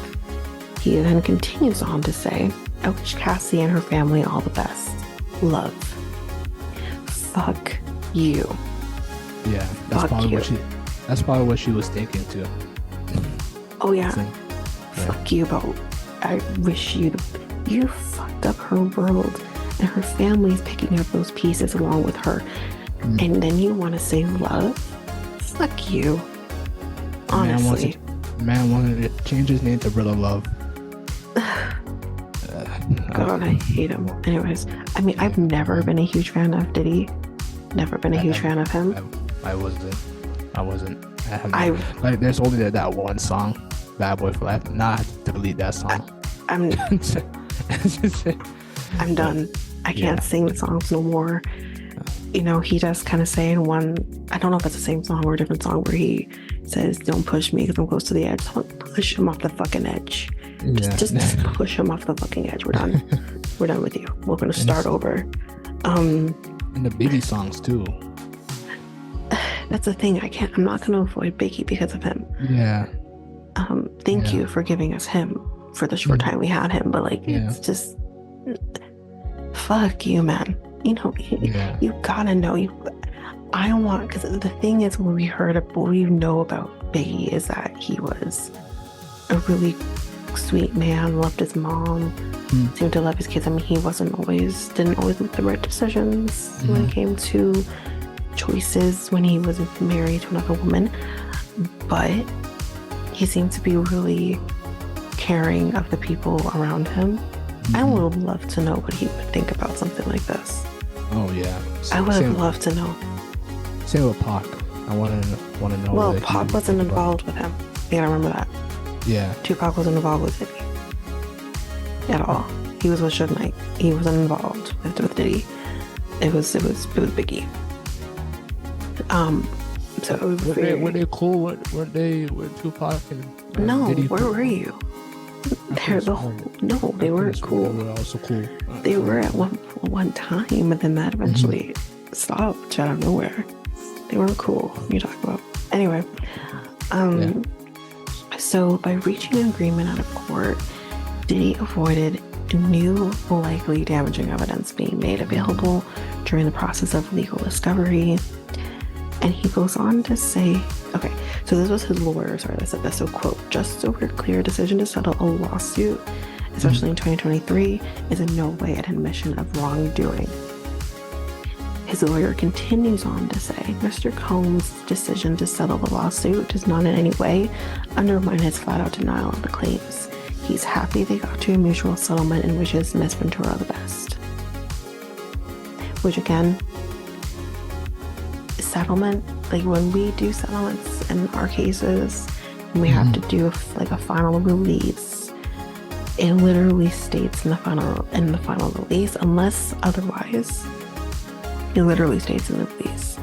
He then continues on to say, "I wish Cassie and her family all the best. Love." Fuck you. Yeah, that's Fuck probably you. what she. That's probably what she was thinking too. Oh yeah. Think, Fuck you about. I wish you fucked up her world, and her family's picking up those pieces along with her, and then you want to say love? Fuck you. Honestly, man wanted to change his name to Brother Love. God, I hate him. Anyways, I mean, I've never been a huge fan of Diddy. Never been a huge fan of him. I wasn't. Like, there's only that one song, Bad Boy for Life. Nah, I have to delete that song. I'm done. I can't sing the songs no more. You know, he does kind of say in one, I don't know if it's the same song or a different song, where he says, "Don't push me because I'm close to the edge." Don't push him off the fucking edge. Just push him off the fucking edge. We're done. We're done with you. We're gonna start over. And the Biggie songs too. That's the thing. I'm not gonna avoid Biggie because of him. Yeah. Thank you for giving us him for the short time we had him, but like, it's just, fuck you, man. You know, you gotta know. Because the thing is, what we know about Biggie is that he was a really sweet man, loved his mom, seemed to love his kids. I mean, he didn't always make the right decisions when it came to choices when he was married to another woman, but he seemed to be really caring of the people around him. I would love to know what he would think about something like this. Oh yeah, I would have loved to know. Same with Pac. I want to know. Well, Pac wasn't involved with him. You gotta remember that. Yeah. Tupac wasn't involved with Diddy at all. He was with Suge Knight. He wasn't involved with Diddy. It was Biggie. So were they cool? Weren't they with Tupac and no? Diddy? Where were you? They weren't cool. They were also cool. They were at one time, but then that eventually stopped out of nowhere. They weren't cool. You talk about anyway. So by reaching an agreement out of court, Diddy avoided new likely damaging evidence being made available during the process of legal discovery. And he goes on to say, okay, so this was his lawyer, sorry, that said this. So, quote, "Just so we're clear, a decision to settle a lawsuit, especially in 2023, is in no way an admission of wrongdoing." His lawyer continues on to say, Mr. Combs' decision to settle the lawsuit does not in any way undermine his flat-out denial of the claims. He's happy they got to a mutual settlement and wishes Miss Ventura the best. Which, again, settlement, like when we do settlements in our cases, and we have to do a final release, it literally states in the final release, unless otherwise, it literally states in the release,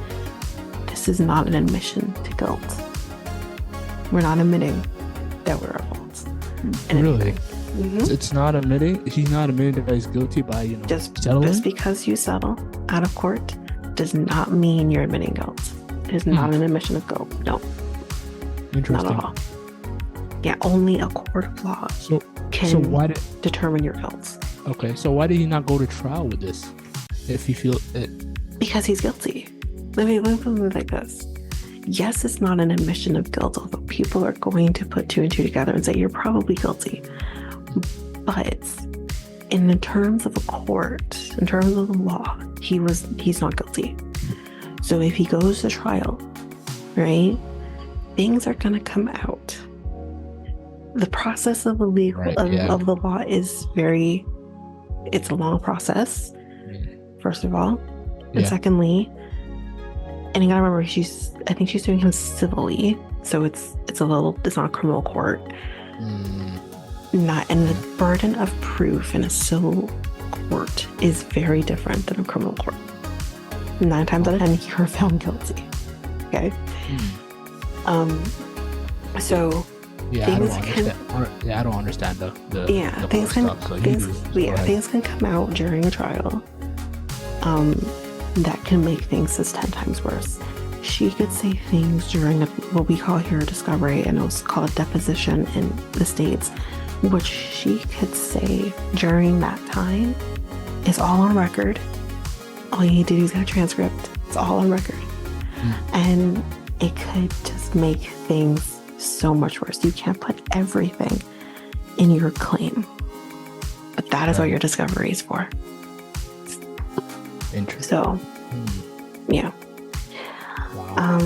this is not an admission to guilt. We're not admitting that we're at fault. Really? It's not admitting? He's not admitting that he's guilty by, settling? Just because you settle out of court does not mean you're admitting guilt. It is not an admission of guilt. No. Interesting. Not at all. Yeah, only a court of law can determine your guilt. Okay, so why did he not go to trial with this? If he feels it? Because he's guilty. Let me put it like this. Yes, it's not an admission of guilt, although people are going to put two and two together and say you're probably guilty. But in the terms of a court, in terms of the law, he's not guilty. So if he goes to trial, right, things are gonna come out. The process of the of the law is it's a long process, first of all. And secondly, and you gotta remember, I think she's doing him civilly, so it's not a criminal court. And the burden of proof in a civil court is very different than a criminal court. 9 times out of 10, you're found guilty. Okay. So I don't understand the things can come out during a trial that can make things just 10 times worse. She could say things during what we call here a discovery, and it was called a deposition in the States, which she could say during that time is all on record. All you need to do is get a transcript. It's all on record. And it could just make things so much worse. You can't put everything in your claim. But that is what your discovery is for. Interesting. So, yeah. Wow.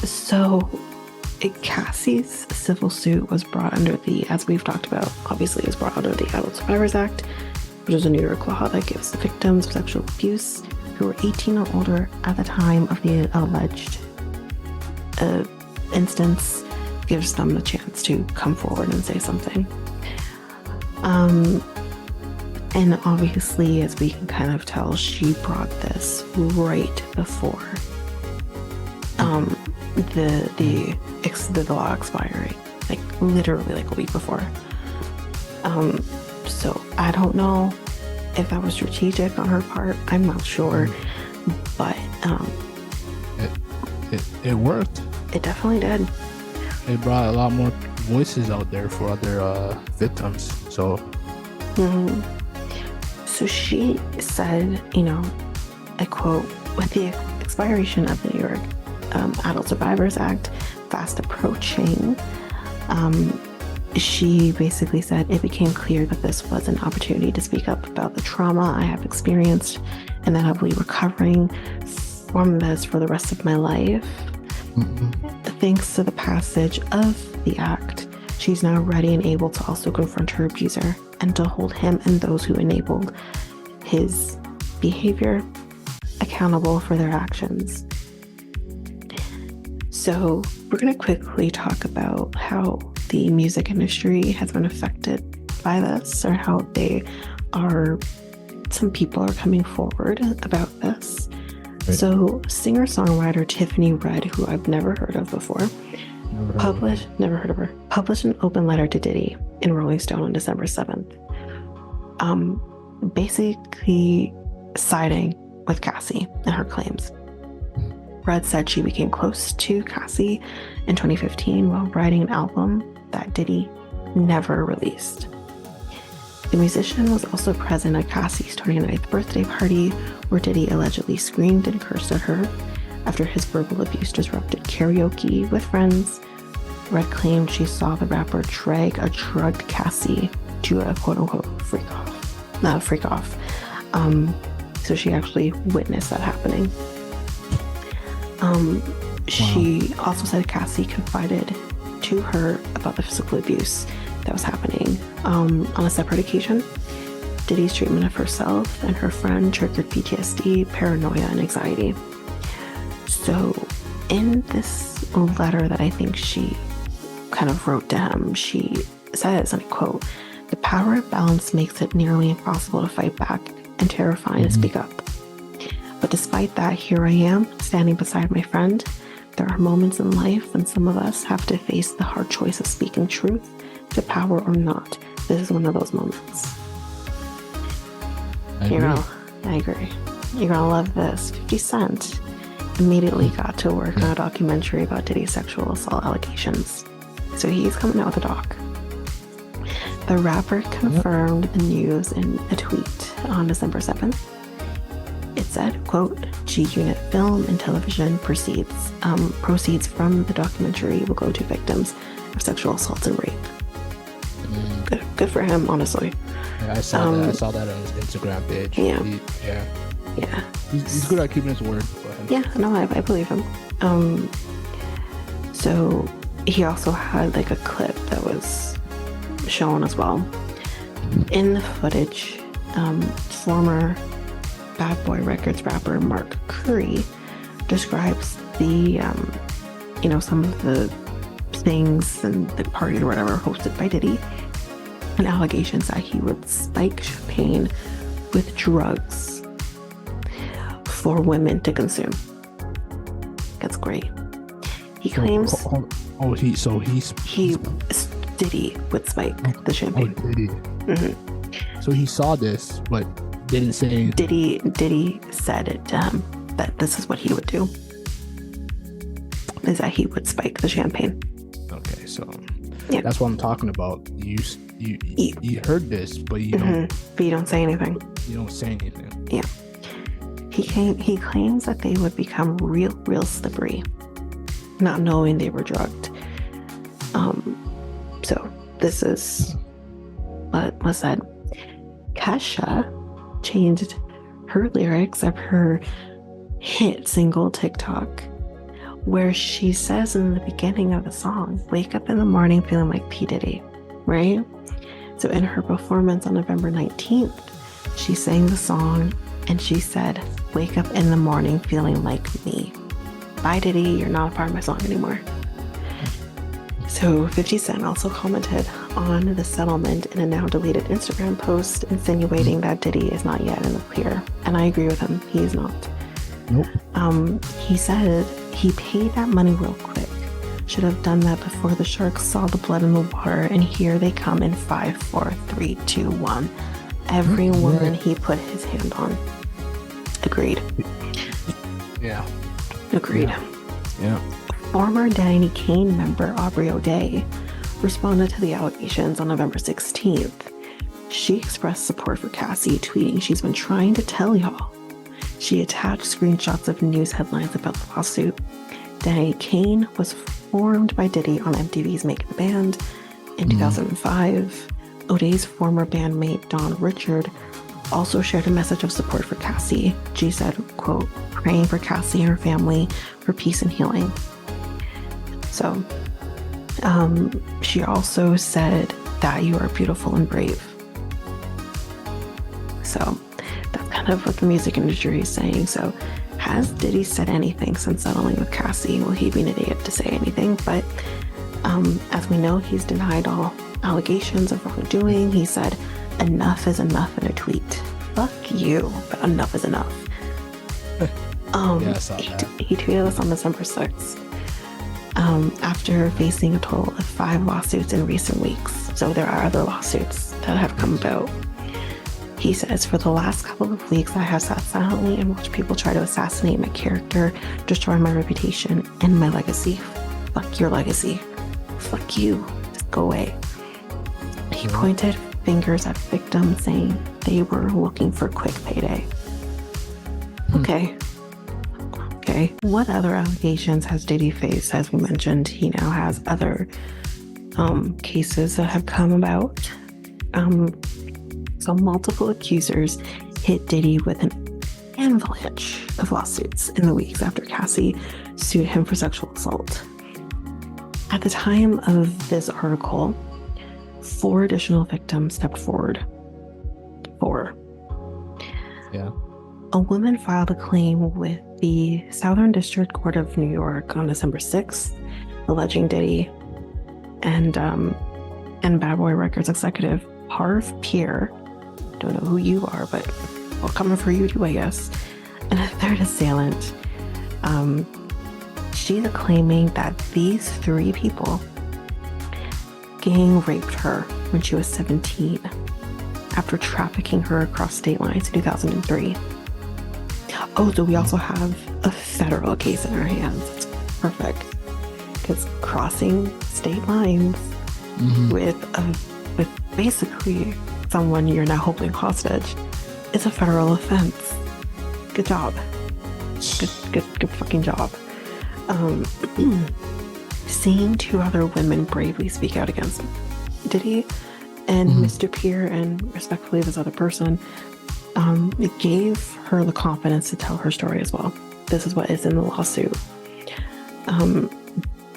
So Cassie's civil suit was brought under the, as we've talked about, obviously it was brought under the Adult Survivors Act, which is a New York law that gives the victims of sexual abuse who were 18 or older at the time of the alleged instance, gives them the chance to come forward and say something. And obviously, as we can kind of tell, she brought this right before the law expiring, like literally like a week before. So I don't know if that was strategic on her part. I'm not sure, but it worked. It definitely did. It brought a lot more voices out there for other victims. So. So she said, I quote, "With the expiration of the New York Adult Survivors Act fast approaching," she basically said, "It became clear that this was an opportunity to speak up about the trauma I have experienced and that I'll be recovering from this for the rest of my life." Thanks to the passage of the act, she's now ready and able to also confront her abuser and to hold him and those who enabled his behavior accountable for their actions. So we're going to quickly talk about how the music industry has been affected by this, or how some people are coming forward about this. Right. So singer-songwriter Tiffany Red, who I've never heard of before, published an open letter to Diddy in Rolling Stone on December 7th, basically siding with Cassie and her claims. Red said she became close to Cassie in 2015 while writing an album that Diddy never released. The musician was also present at Cassie's 29th birthday party, where Diddy allegedly screamed and cursed at her after his verbal abuse disrupted karaoke with friends. Red claimed she saw the rapper drag a drugged Cassie to a quote-unquote freak off. So she actually witnessed that happening. She also said Cassie confided to her about the physical abuse that was happening. On a separate occasion, Diddy's treatment of herself and her friend triggered PTSD, paranoia, and anxiety. So in this letter that I think she kind of wrote to him, she says, and I quote, "The power of balance makes it nearly impossible to fight back and terrifying to speak up. But despite that, here I am, standing beside my friend. There are moments in life when some of us have to face the hard choice of speaking truth to power or not. This is one of those moments." I agree. You're gonna love this. 50 Cent immediately got to work on a documentary about Diddy's sexual assault allegations. So he's coming out with a doc. The rapper confirmed the news in a tweet on December 7th. It said, quote, "G-Unit Film and Television proceeds from the documentary will go to victims of sexual assault and rape." Good for him, honestly. Yeah, I saw that. I saw that on his Instagram page. Yeah. He's good at keeping his word. Yeah, no, I believe him. So he also had like a clip that was shown as well. In the footage, former Bad Boy Records rapper Mark Curry describes the, some of the things and the party or whatever hosted by Diddy, and allegations that he would spike champagne with drugs for women to consume. That's great. He claims Diddy would spike the champagne. Diddy. Mm-hmm. So he saw this, but didn't say anything. Diddy said it to him that this is what he would do. Is that he would spike the champagne. Okay, so that's what I'm talking about. You heard this, but you don't. But you don't say anything. You don't say anything. Yeah. He claims that they would become real slippery. not knowing they were drugged. So this is what was said. Kesha changed her lyrics of her hit single TikTok, where she says in the beginning of the song, "Wake up in the morning feeling like P. Diddy," right? So in her performance on November 19th, she sang the song and she said, "Wake up in the morning feeling like me. Bye, Diddy, you're not a part of my song anymore." So 50 Cent also commented on the settlement in a now deleted Instagram post, insinuating that Diddy is not yet in the clear. And I agree with him, he is not. Nope. He said he paid that money real quick. Should have done that before the sharks saw the blood in the water, and here they come in 5, 4, 3, 2, 1. Every woman he put his hand on. Agreed. Yeah. Agreed. Yeah. Former Danny Kane member Aubrey O'Day responded to the allegations on November 16th. She expressed support for Cassie, tweeting, "She's been trying to tell y'all." She attached screenshots of news headlines about the lawsuit. Danny Kane was formed by Diddy on MTV's Make the Band in 2005. O'Day's former bandmate Don Richard also shared a message of support for Cassie. She said, quote, "Praying for Cassie and her family for peace and healing." So she also said that you are beautiful and brave. So that's kind of what the music industry is saying. So has Diddy said anything since settling with Cassie? Well, he'd be an idiot to say anything, but as we know, he's denied all allegations of wrongdoing. He said, "Enough is enough" in a tweet. Fuck you, but enough is enough. Yeah, I saw that. He tweeted this on December 6th. After facing a total of 5 lawsuits in recent weeks. So there are other lawsuits that have come about. He says, "For the last couple of weeks, I have sat silently and watched people try to assassinate my character, destroy my reputation and my legacy. Fuck your legacy. Fuck you. Just go away." He pointed fingers at victims, saying they were looking for quick payday. Okay. What other allegations has Diddy faced? As we mentioned, he now has other cases that have come about. So multiple accusers hit Diddy with an avalanche of lawsuits in the weeks after Cassie sued him for sexual assault. At the time of this article, 4 additional victims stepped forward. 4. Yeah. A woman filed a claim with the Southern District Court of New York on December 6th, alleging Diddy and Bad Boy Records executive Harv Peer, don't know who you are, but well, coming for you too, I guess, and a third assailant. She's claiming that these 3 people gang raped her when she was 17 after trafficking her across state lines in 2003. Oh, so we also have a federal case in our hands. It's perfect. Because crossing state lines with basically someone you're now holding hostage is a federal offense. Good job. Good fucking job. Seeing 2 other women bravely speak out against Diddy and Mr. Peer, and respectfully this other person, it gave her the confidence to tell her story as well. This is what is in the lawsuit.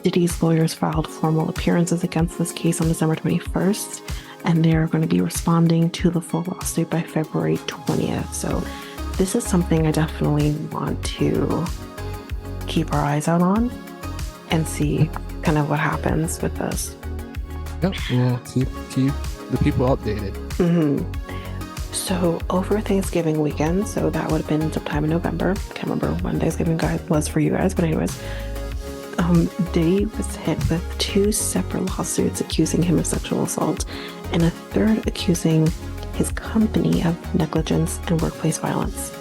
Diddy's lawyers filed formal appearances against this case on December 21st, and they're going to be responding to the full lawsuit by February 20th. So this is something I definitely want to keep our eyes out on and see kind of what happens with this. Yep. We'll keep the people updated. So over Thanksgiving weekend, so that would have been sometime in November. Can't remember when Thanksgiving was for you guys, but anyways, Diddy was hit with 2 separate lawsuits accusing him of sexual assault, and a third accusing his company of negligence and workplace violence.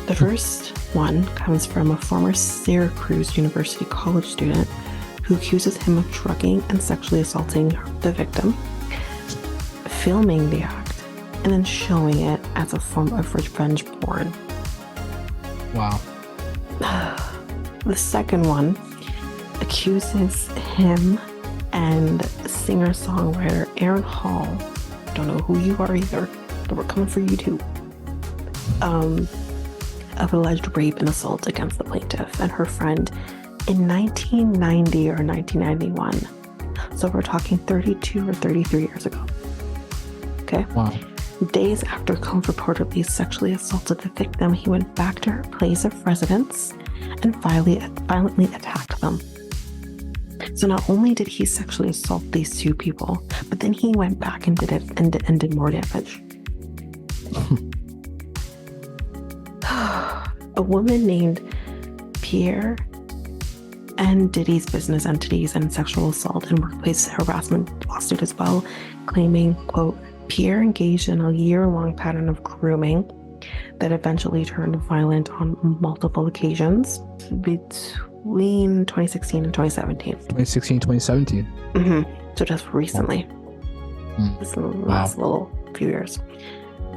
The first one comes from a former Syracuse University college student who accuses him of drugging and sexually assaulting the victim, filming the act, and then showing it as a form of revenge porn. Wow. The second one, accuses him and singer-songwriter Aaron Hall, don't know who you are either, but we're coming for you too, of alleged rape and assault against the plaintiff and her friend in 1990 or 1991. So we're talking 32 or 33 years ago. Okay? Wow. Days after Combs reportedly sexually assaulted the victim, he went back to her place of residence and violently attacked them. So not only did he sexually assault these two people, but then he went back and did more damage. A woman named Pierre and Diddy's business entities and sexual assault and workplace harassment lawsuit as well, claiming, quote, Pierre engaged in a year-long pattern of grooming that eventually turned violent on multiple occasions between 2016 and 2017. 2016, 2017. Mm-hmm. So just recently. This is the last little few years.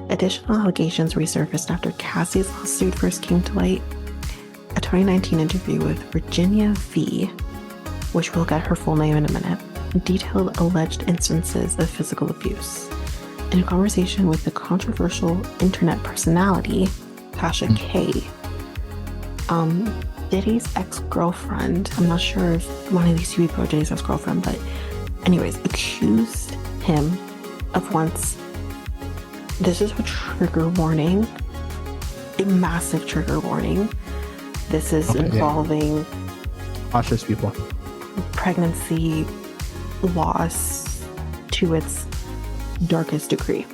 Additional allegations resurfaced after Cassie's lawsuit first came to light. A 2019 interview with Virginia V, which we'll get her full name in a minute, detailed alleged instances of physical abuse. In a conversation with the controversial internet personality, Tasha K, Diddy's ex-girlfriend, I'm not sure if one of these two people are Diddy's ex-girlfriend, but anyways, accused him of once, this is a trigger warning, a massive trigger warning. This is involving cautious people. Pregnancy loss to its darkest degree.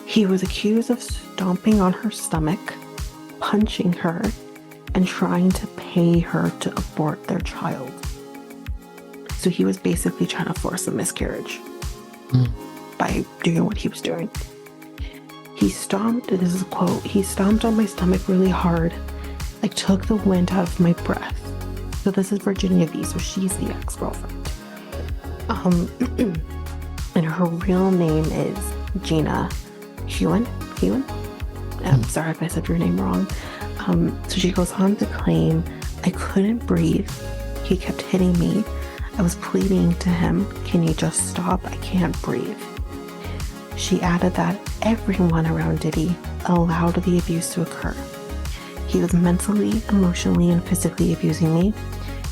He was accused of stomping on her stomach, punching her, and trying to pay her to abort their child. So he was basically trying to force a miscarriage by doing what he was doing. He stomped, this is a quote, he stomped on my stomach really hard, like took the wind out of my breath. So this is Virginia V, so she's the ex-girlfriend. And her real name is Gina Hewen. I'm sorry if I said your name wrong. So she goes on to claim, I couldn't breathe. He kept hitting me. I was pleading to him, can you just stop? I can't breathe. She added that everyone around Diddy allowed the abuse to occur. He was mentally, emotionally, and physically abusing me.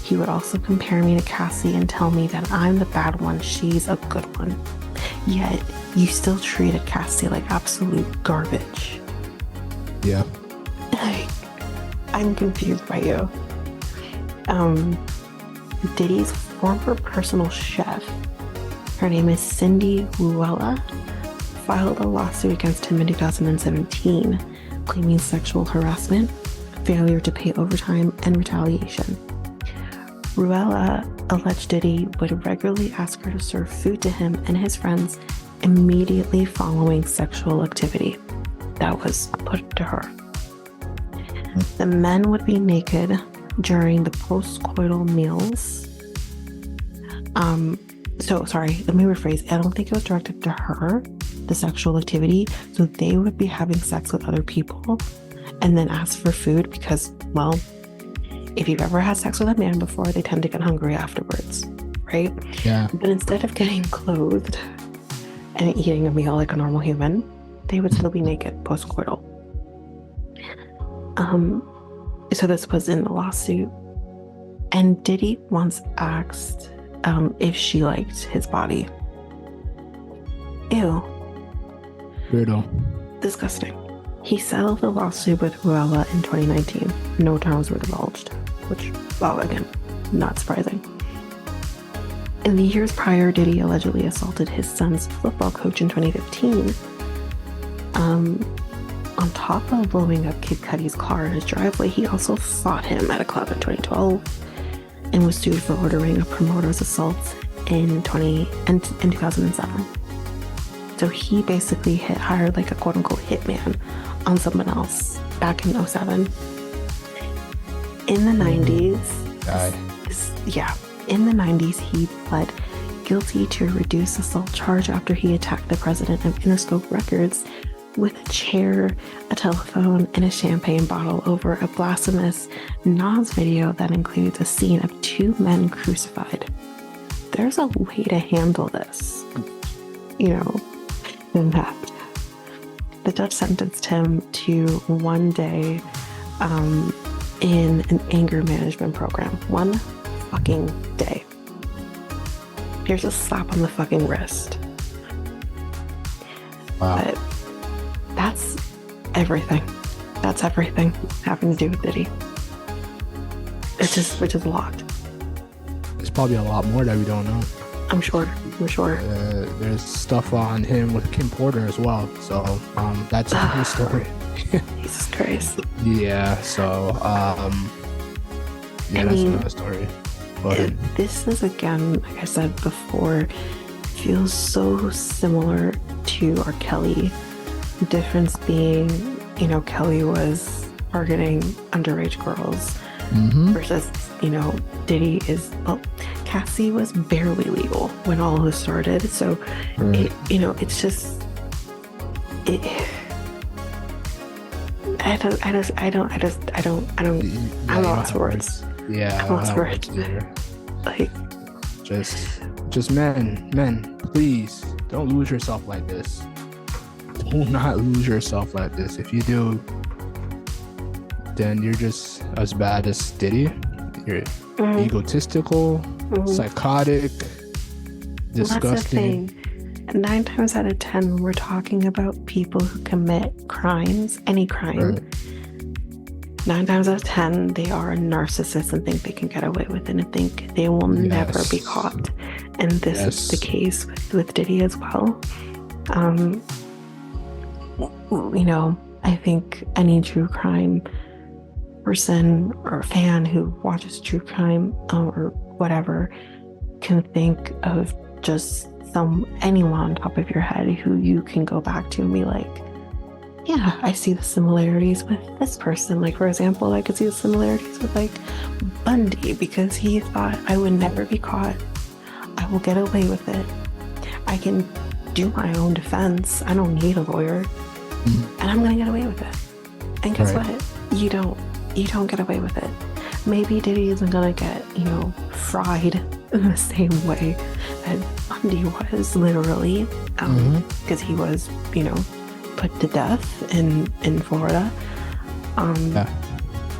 He would also compare me to Cassie and tell me that I'm the bad one, she's a good one. Yet, you still treated Cassie like absolute garbage. Yeah. I'm confused by you. Diddy's former personal chef, her name is Cindy Ruella, filed a lawsuit against him in 2017, claiming sexual harassment, failure to pay overtime, and retaliation. Ruella alleged Diddy would regularly ask her to serve food to him and his friends immediately following sexual activity that was put to her. The men would be naked during the post-coital meals. Let me rephrase. I don't think it was directed to her, the sexual activity. So they would be having sex with other people and then ask for food because, well, if you've ever had sex with a man before, they tend to get hungry afterwards, right? Yeah. But instead of getting clothed and eating a meal like a normal human, they would still be naked post-coital. So this was in the lawsuit. And Diddy once asked if she liked his body. Ew. Weirdo. Disgusting. He settled the lawsuit with Ruella in 2019. No terms were divulged, which, well, again, not surprising. In the years prior, Diddy allegedly assaulted his son's football coach in 2015. On top of blowing up Kid Cudi's car in his driveway, he also fought him at a club in 2012 and was sued for ordering a promoter's assault in 2007. So he basically hired like a quote-unquote hitman on someone else back in 2007. In the 90s, in the 90s, he pled guilty to a reduced assault charge after he attacked the president of Interscope Records, with a chair, a telephone, and a champagne bottle over a blasphemous Nas video that includes a scene of two men crucified. There's a way to handle this, than that. The judge sentenced him to 1 day in an anger management program. 1 fucking day. Here's a slap on the fucking wrist. Wow. But that's everything. That's everything having to do with Diddy. Which is a lot. There's probably a lot more that we don't know. I'm sure. There's stuff on him with Kim Porter as well. So that's another story. Jesus Christ. Yeah. So that's another story. But this is, again, like I said before, feels so similar to R. Kelly. The difference being, Kelly was targeting underage girls versus, Diddy is, Cassie was barely legal when all this started. So, it's just, I don't lost words. Yeah, I'm lost words. Like, just men, please don't lose yourself like this. Do not lose yourself like this. If you do, then you're just as bad as Diddy. You're egotistical, psychotic, disgusting. That's the thing. 9 times out of 10, when we're talking about people who commit crimes, any crime, 9 times out of 10, they are a narcissist and think they can get away with it and think they will never be caught. And this is the case with Diddy as well. I think any true crime person or fan who watches true crime or whatever can think of just anyone on top of your head who you can go back to and be like, yeah, I see the similarities with this person. Like, for example, I could see the similarities with like Bundy because he thought I would never be caught. I will get away with it. I can do my own defense. I don't need a lawyer. And I'm gonna get away with it. And guess what? You don't get away with it. Maybe Diddy isn't gonna get, fried in the same way that Bundy was, literally, because he was, put to death in Florida.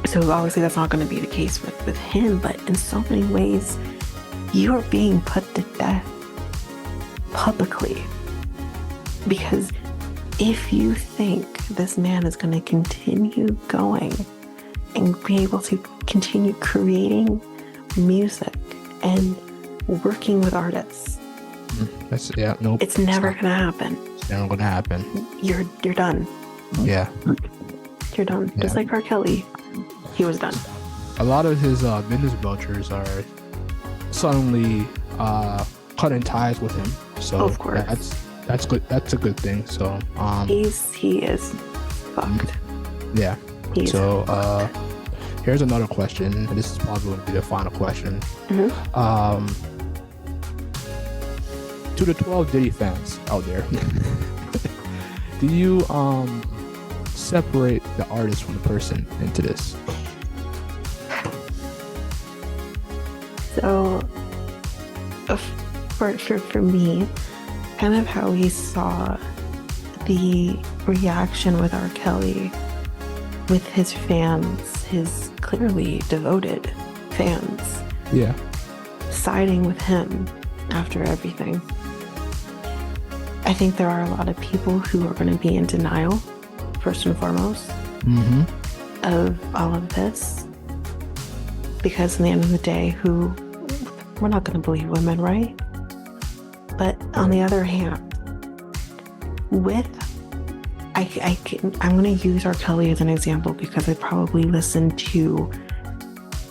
So obviously that's not going to be the case with him, but in so many ways, you are being put to death publicly. Because if you think this man is going to continue going and be able to continue creating music and working with artists, it's never going to happen. It's never going to happen. You're done. Yeah. You're done. Just like R. Kelly, he was done. A lot of his business ventures are suddenly cutting ties with him. So of course, that's good. That's a good thing. So he is fucked. Yeah. Here's another question. This is probably going to be the final question. To the 12 Diddy fans out there, do you separate the artist from the person into this? So for me, kind of how we saw the reaction with R. Kelly with his fans, his clearly devoted fans, siding with him after everything. I think there are a lot of people who are going to be in denial, first and foremost, of all of this. Because in the end of the day, we're not going to believe women, right? But on the other hand, I'm going to use R. Kelly as an example because I probably listened to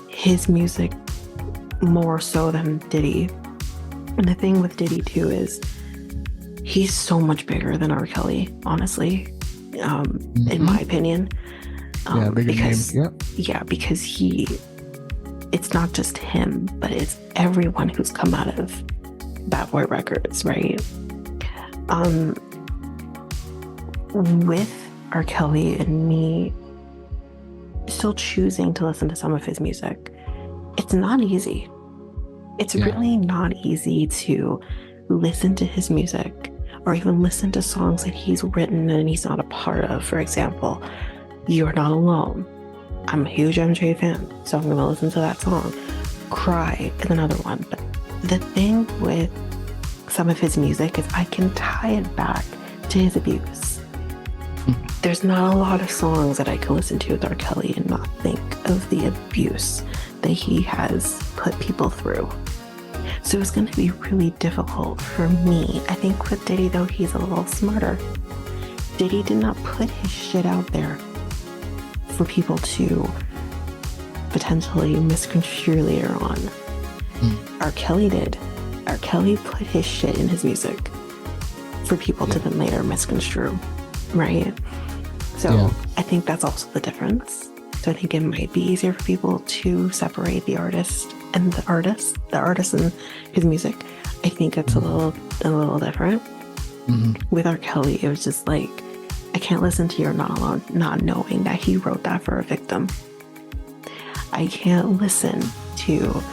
his music more so than Diddy. And the thing with Diddy too is he's so much bigger than R. Kelly, honestly, in my opinion. Because it's not just him, but it's everyone who's come out of Bad Boy Records, right? with R. Kelly and me still choosing to listen to some of his music, it's not easy. It's really not easy to listen to his music or even listen to songs that he's written and he's not a part of. For example, You're Not Alone. I'm a huge MJ fan, so I'm going to listen to that song. Cry is another one. But the thing with some of his music is I can tie it back to his abuse. There's not a lot of songs that I can listen to with R. Kelly and not think of the abuse that he has put people through. So it's going to be really difficult for me. I think with Diddy, though, he's a little smarter. Diddy did not put his shit out there for people to potentially misconstrue later on. R. Kelly did. R. Kelly put his shit in his music for people to then later misconstrue, right? So I think that's also the difference. So I think it might be easier for people to separate the artist and the artist and his music. I think it's a little different. With R. Kelly, it was just like, I can't listen to You're Not Alone not knowing that he wrote that for a victim. I can't listen to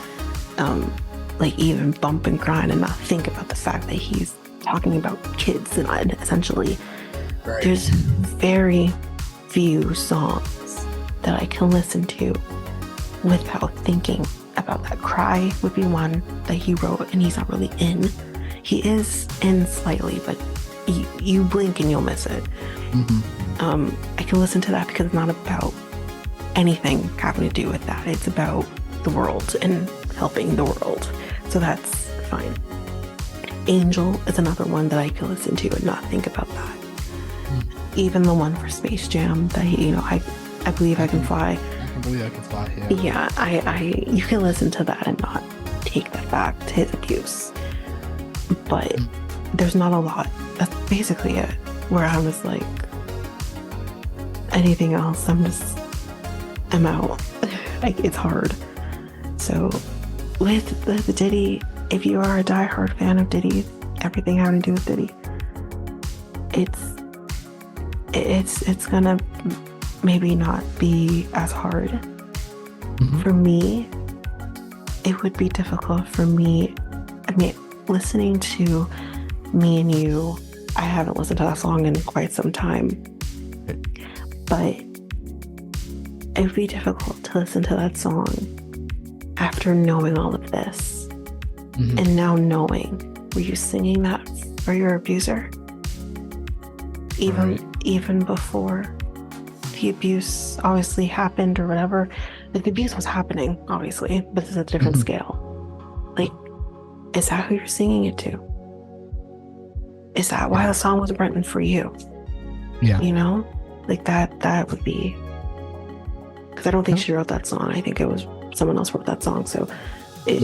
like even Bump and Grind and not think about the fact that he's talking about kids and essentially there's very few songs that I can listen to without thinking about that. Cry would be one that he wrote and he's not really in. He is in slightly, but you blink and you'll miss it. I can listen to that because it's not about anything having to do with that. It's about the world and helping the world. So that's fine. Angel is another one that I can listen to and not think about that. Even the one for Space Jam that I Believe I Can Fly. I Can Believe I Can Fly, yeah. You can listen to that and not take that back to his abuse. But there's not a lot. That's basically it. Where I was like, anything else, I'm out. It's hard. So with the Diddy, if you are a diehard fan of Diddy, everything having to do with Diddy, it's gonna maybe not be as hard. For me, it would be difficult for me. I mean, listening to Me and You, I haven't listened to that song in quite some time, but it would be difficult to listen to that song after knowing all of this and now knowing, were you singing that for your abuser? Even before the abuse obviously happened or whatever, like the abuse was happening, obviously, but it's a different scale. Like, is that who you're singing it to? Is that why the song was written for you? Yeah. You know? Like that would be, because I don't think she wrote that song. I think it was someone else wrote that song. So I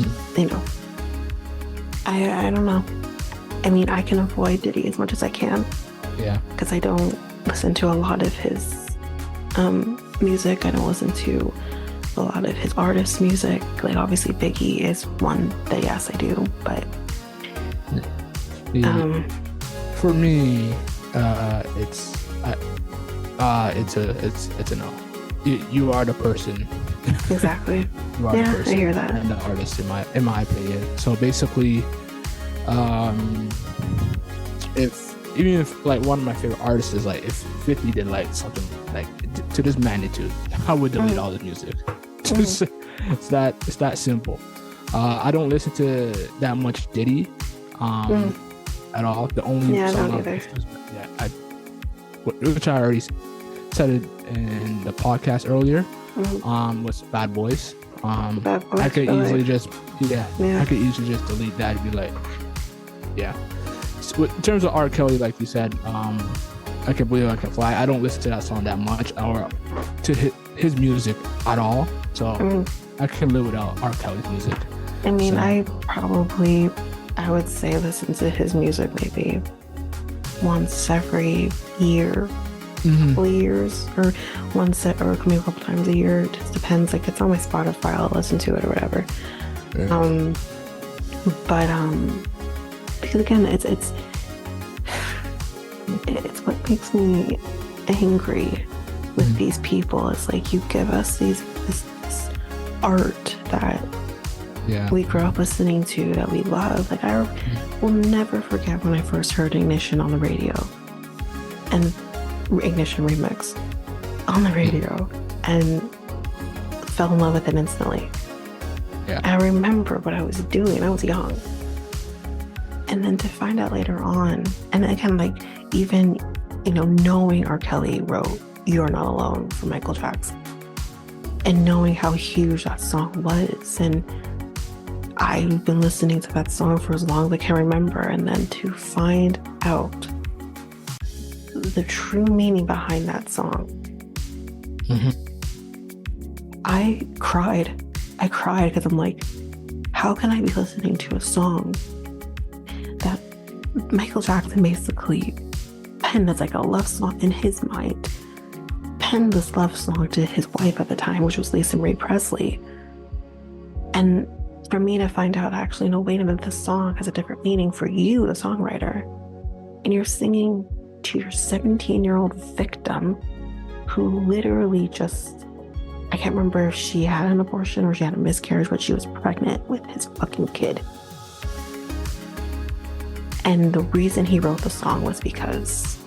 don't know. I mean, I can avoid Diddy as much as I can. Yeah. Because I don't listen to a lot of his music. I don't listen to a lot of his artist music. Like obviously Biggie is one that yes I do, but for me, it's a no. You are the person. Exactly. You are the person I hear that. and the artist in my opinion. So basically, if like one of my favorite artists is like if 50 did like something like to this magnitude, I would delete all the music. It's that simple. I don't listen to that much Diddy at all. The only song I listen to is, which I already said it in the podcast earlier, was Bad Boys. Bad Boys, I could easily I could easily just delete that and be like, So in terms of R. Kelly, like you said, I Can Believe I Can Fly. I don't listen to that song that much or to his music at all. So I can live without R. Kelly's music. I mean, I would say listen to his music maybe once every year, couple years, or once or maybe a couple times a year. It just depends. Like it's on my Spotify, I'll listen to it or whatever. But because again, it's it's what makes me angry with these people. It's like you give us this art that we grew up listening to, that we love. Like I will never forget when I first heard Ignition on the radio, and Ignition remix on the radio, and fell in love with it instantly. Yeah. I remember what I was doing. I was young. And then to find out later on, and again, like even, knowing R. Kelly wrote You're Not Alone for Michael Jackson, and knowing how huge that song was, and I've been listening to that song for as long as I can remember, and then to find out the true meaning behind that song, I cried. I cried because I'm like, how can I be listening to a song that Michael Jackson basically penned as like a love song in his mind, penned this love song to his wife at the time, which was Lisa Marie Presley. And for me to find out, actually, no, wait a minute, this song has a different meaning for you, the songwriter. And you're singing to your 17-year-old victim who literally just, I can't remember if she had an abortion or she had a miscarriage, but she was pregnant with his fucking kid. And the reason he wrote the song was because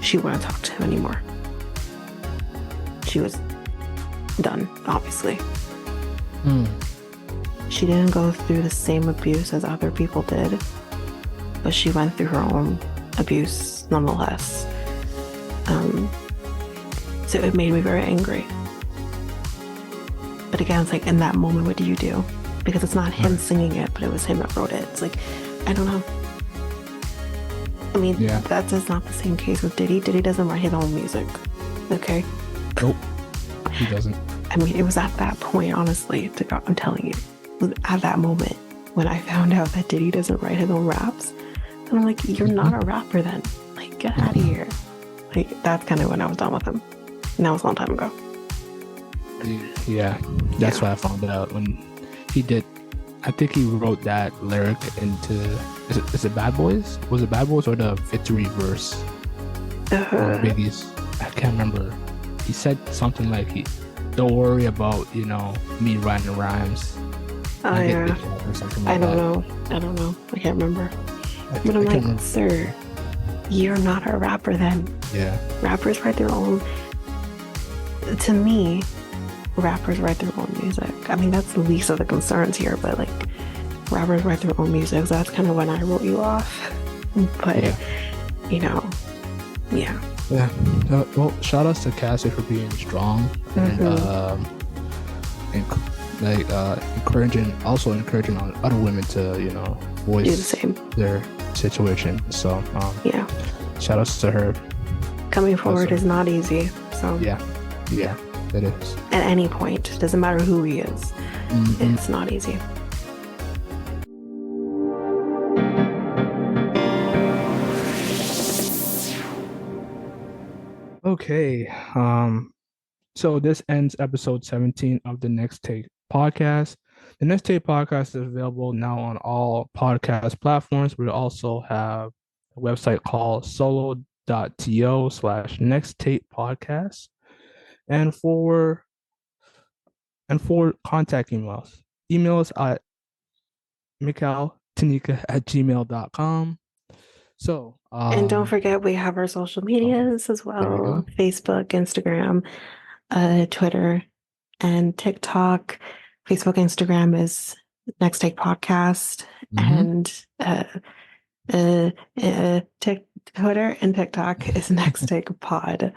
she wouldn't talk to him anymore. She was done, obviously. She didn't go through the same abuse as other people did, but she went through her own abuse nonetheless. So it made me very angry. But again, it's like, in that moment, what do you do? Because it's not him singing it, but it was him that wrote it. It's like, I don't know. I mean, that is not the same case with Diddy. Diddy doesn't write his own music. Okay? Nope. He doesn't. I mean, it was at that point, honestly, I'm telling you, it was at that moment when I found out that Diddy doesn't write his own raps. And I'm like, you're not a rapper then. Like, get out of here. Like, that's kind of when I was done with him. And that was a long time ago. Yeah, that's what I found out when he did. I think he wrote that lyric into, is it Bad Boys? Was it Bad Boys or the Victory verse? Or Biggie's? I can't remember. He said something like, don't worry about, me writing rhymes. Oh, yeah. Or something like I don't know. I can't remember. But I'm like, sir, you're not a rapper then. Yeah. Rappers write their own. To me, rappers write their own music. I mean, that's the least of the concerns here, but like, rappers write their own music. So that's kind of when I wrote you off. But, yeah. Well, shout outs to Cassie for being strong and encouraging on other women to, voice do the same. Their situation. So, shout outs to her. Coming forward is not easy. So, yeah, it is. At any point, doesn't matter who he is, it's not easy. Okay, so this ends episode 17 of the Next Take podcast. The Next Take podcast is available now on all podcast platforms. We also have a website called solo.to/Next Take podcast. And for contact emails, email us at mikeltanyka@gmail.com. So, and don't forget, we have our social medias as well: Facebook, Instagram, Twitter, and TikTok. Facebook, Instagram is Next Take Podcast, and Twitter and TikTok is Next Take Pod.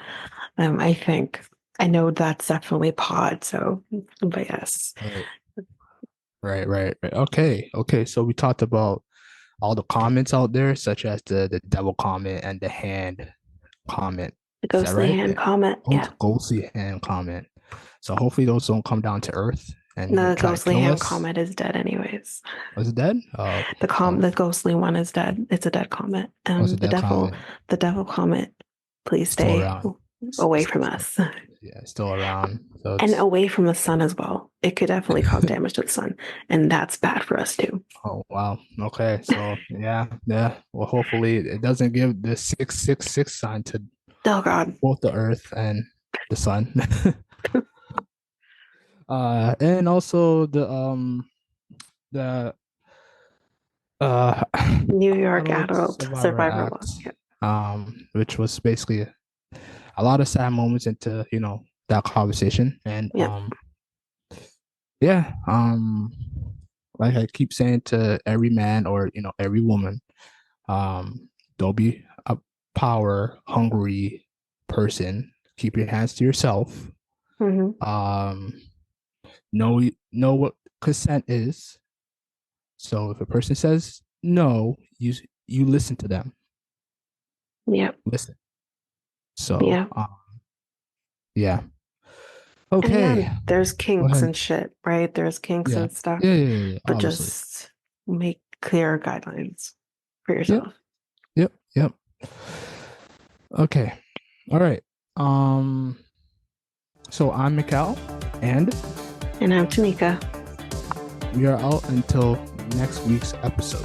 I think. I know that's definitely pod. So, but yes. Right. Okay. So we talked about all the comments out there, such as the devil comment and the hand comment. The ghostly hand comment. Yeah. Ghostly hand comment. So hopefully those don't come down to earth. And the ghostly hand comment is dead anyways. Was it dead? The ghostly one is dead. It's a dead comment. The devil comment, please stay away from us. Yeah, still around. So And away from the sun as well. It could definitely cause damage to the sun. And that's bad for us too. oh wow. Okay. So yeah. Well, hopefully it doesn't give the 666 sign to Oh God. both the Earth and the sun. And also the New York Adult Adult Survivor Law. Yep. which was basically a lot of sad moments into that conversation. And Yep. yeah, like I keep saying to every man or every woman, don't be a power hungry person. Keep your hands to yourself. Mm-hmm. Know what consent is. So if a person says no, you listen to them. Yep. Listen. So Yeah. yeah. And Okay. again, there's kinks ahead. and shit, right? There's kinks Yeah. and stuff. Yeah. But Obviously. just make clear guidelines for yourself. Yep. Okay. All right. So I'm Mikel, and And I'm Tanyka. we are out until next week's episode.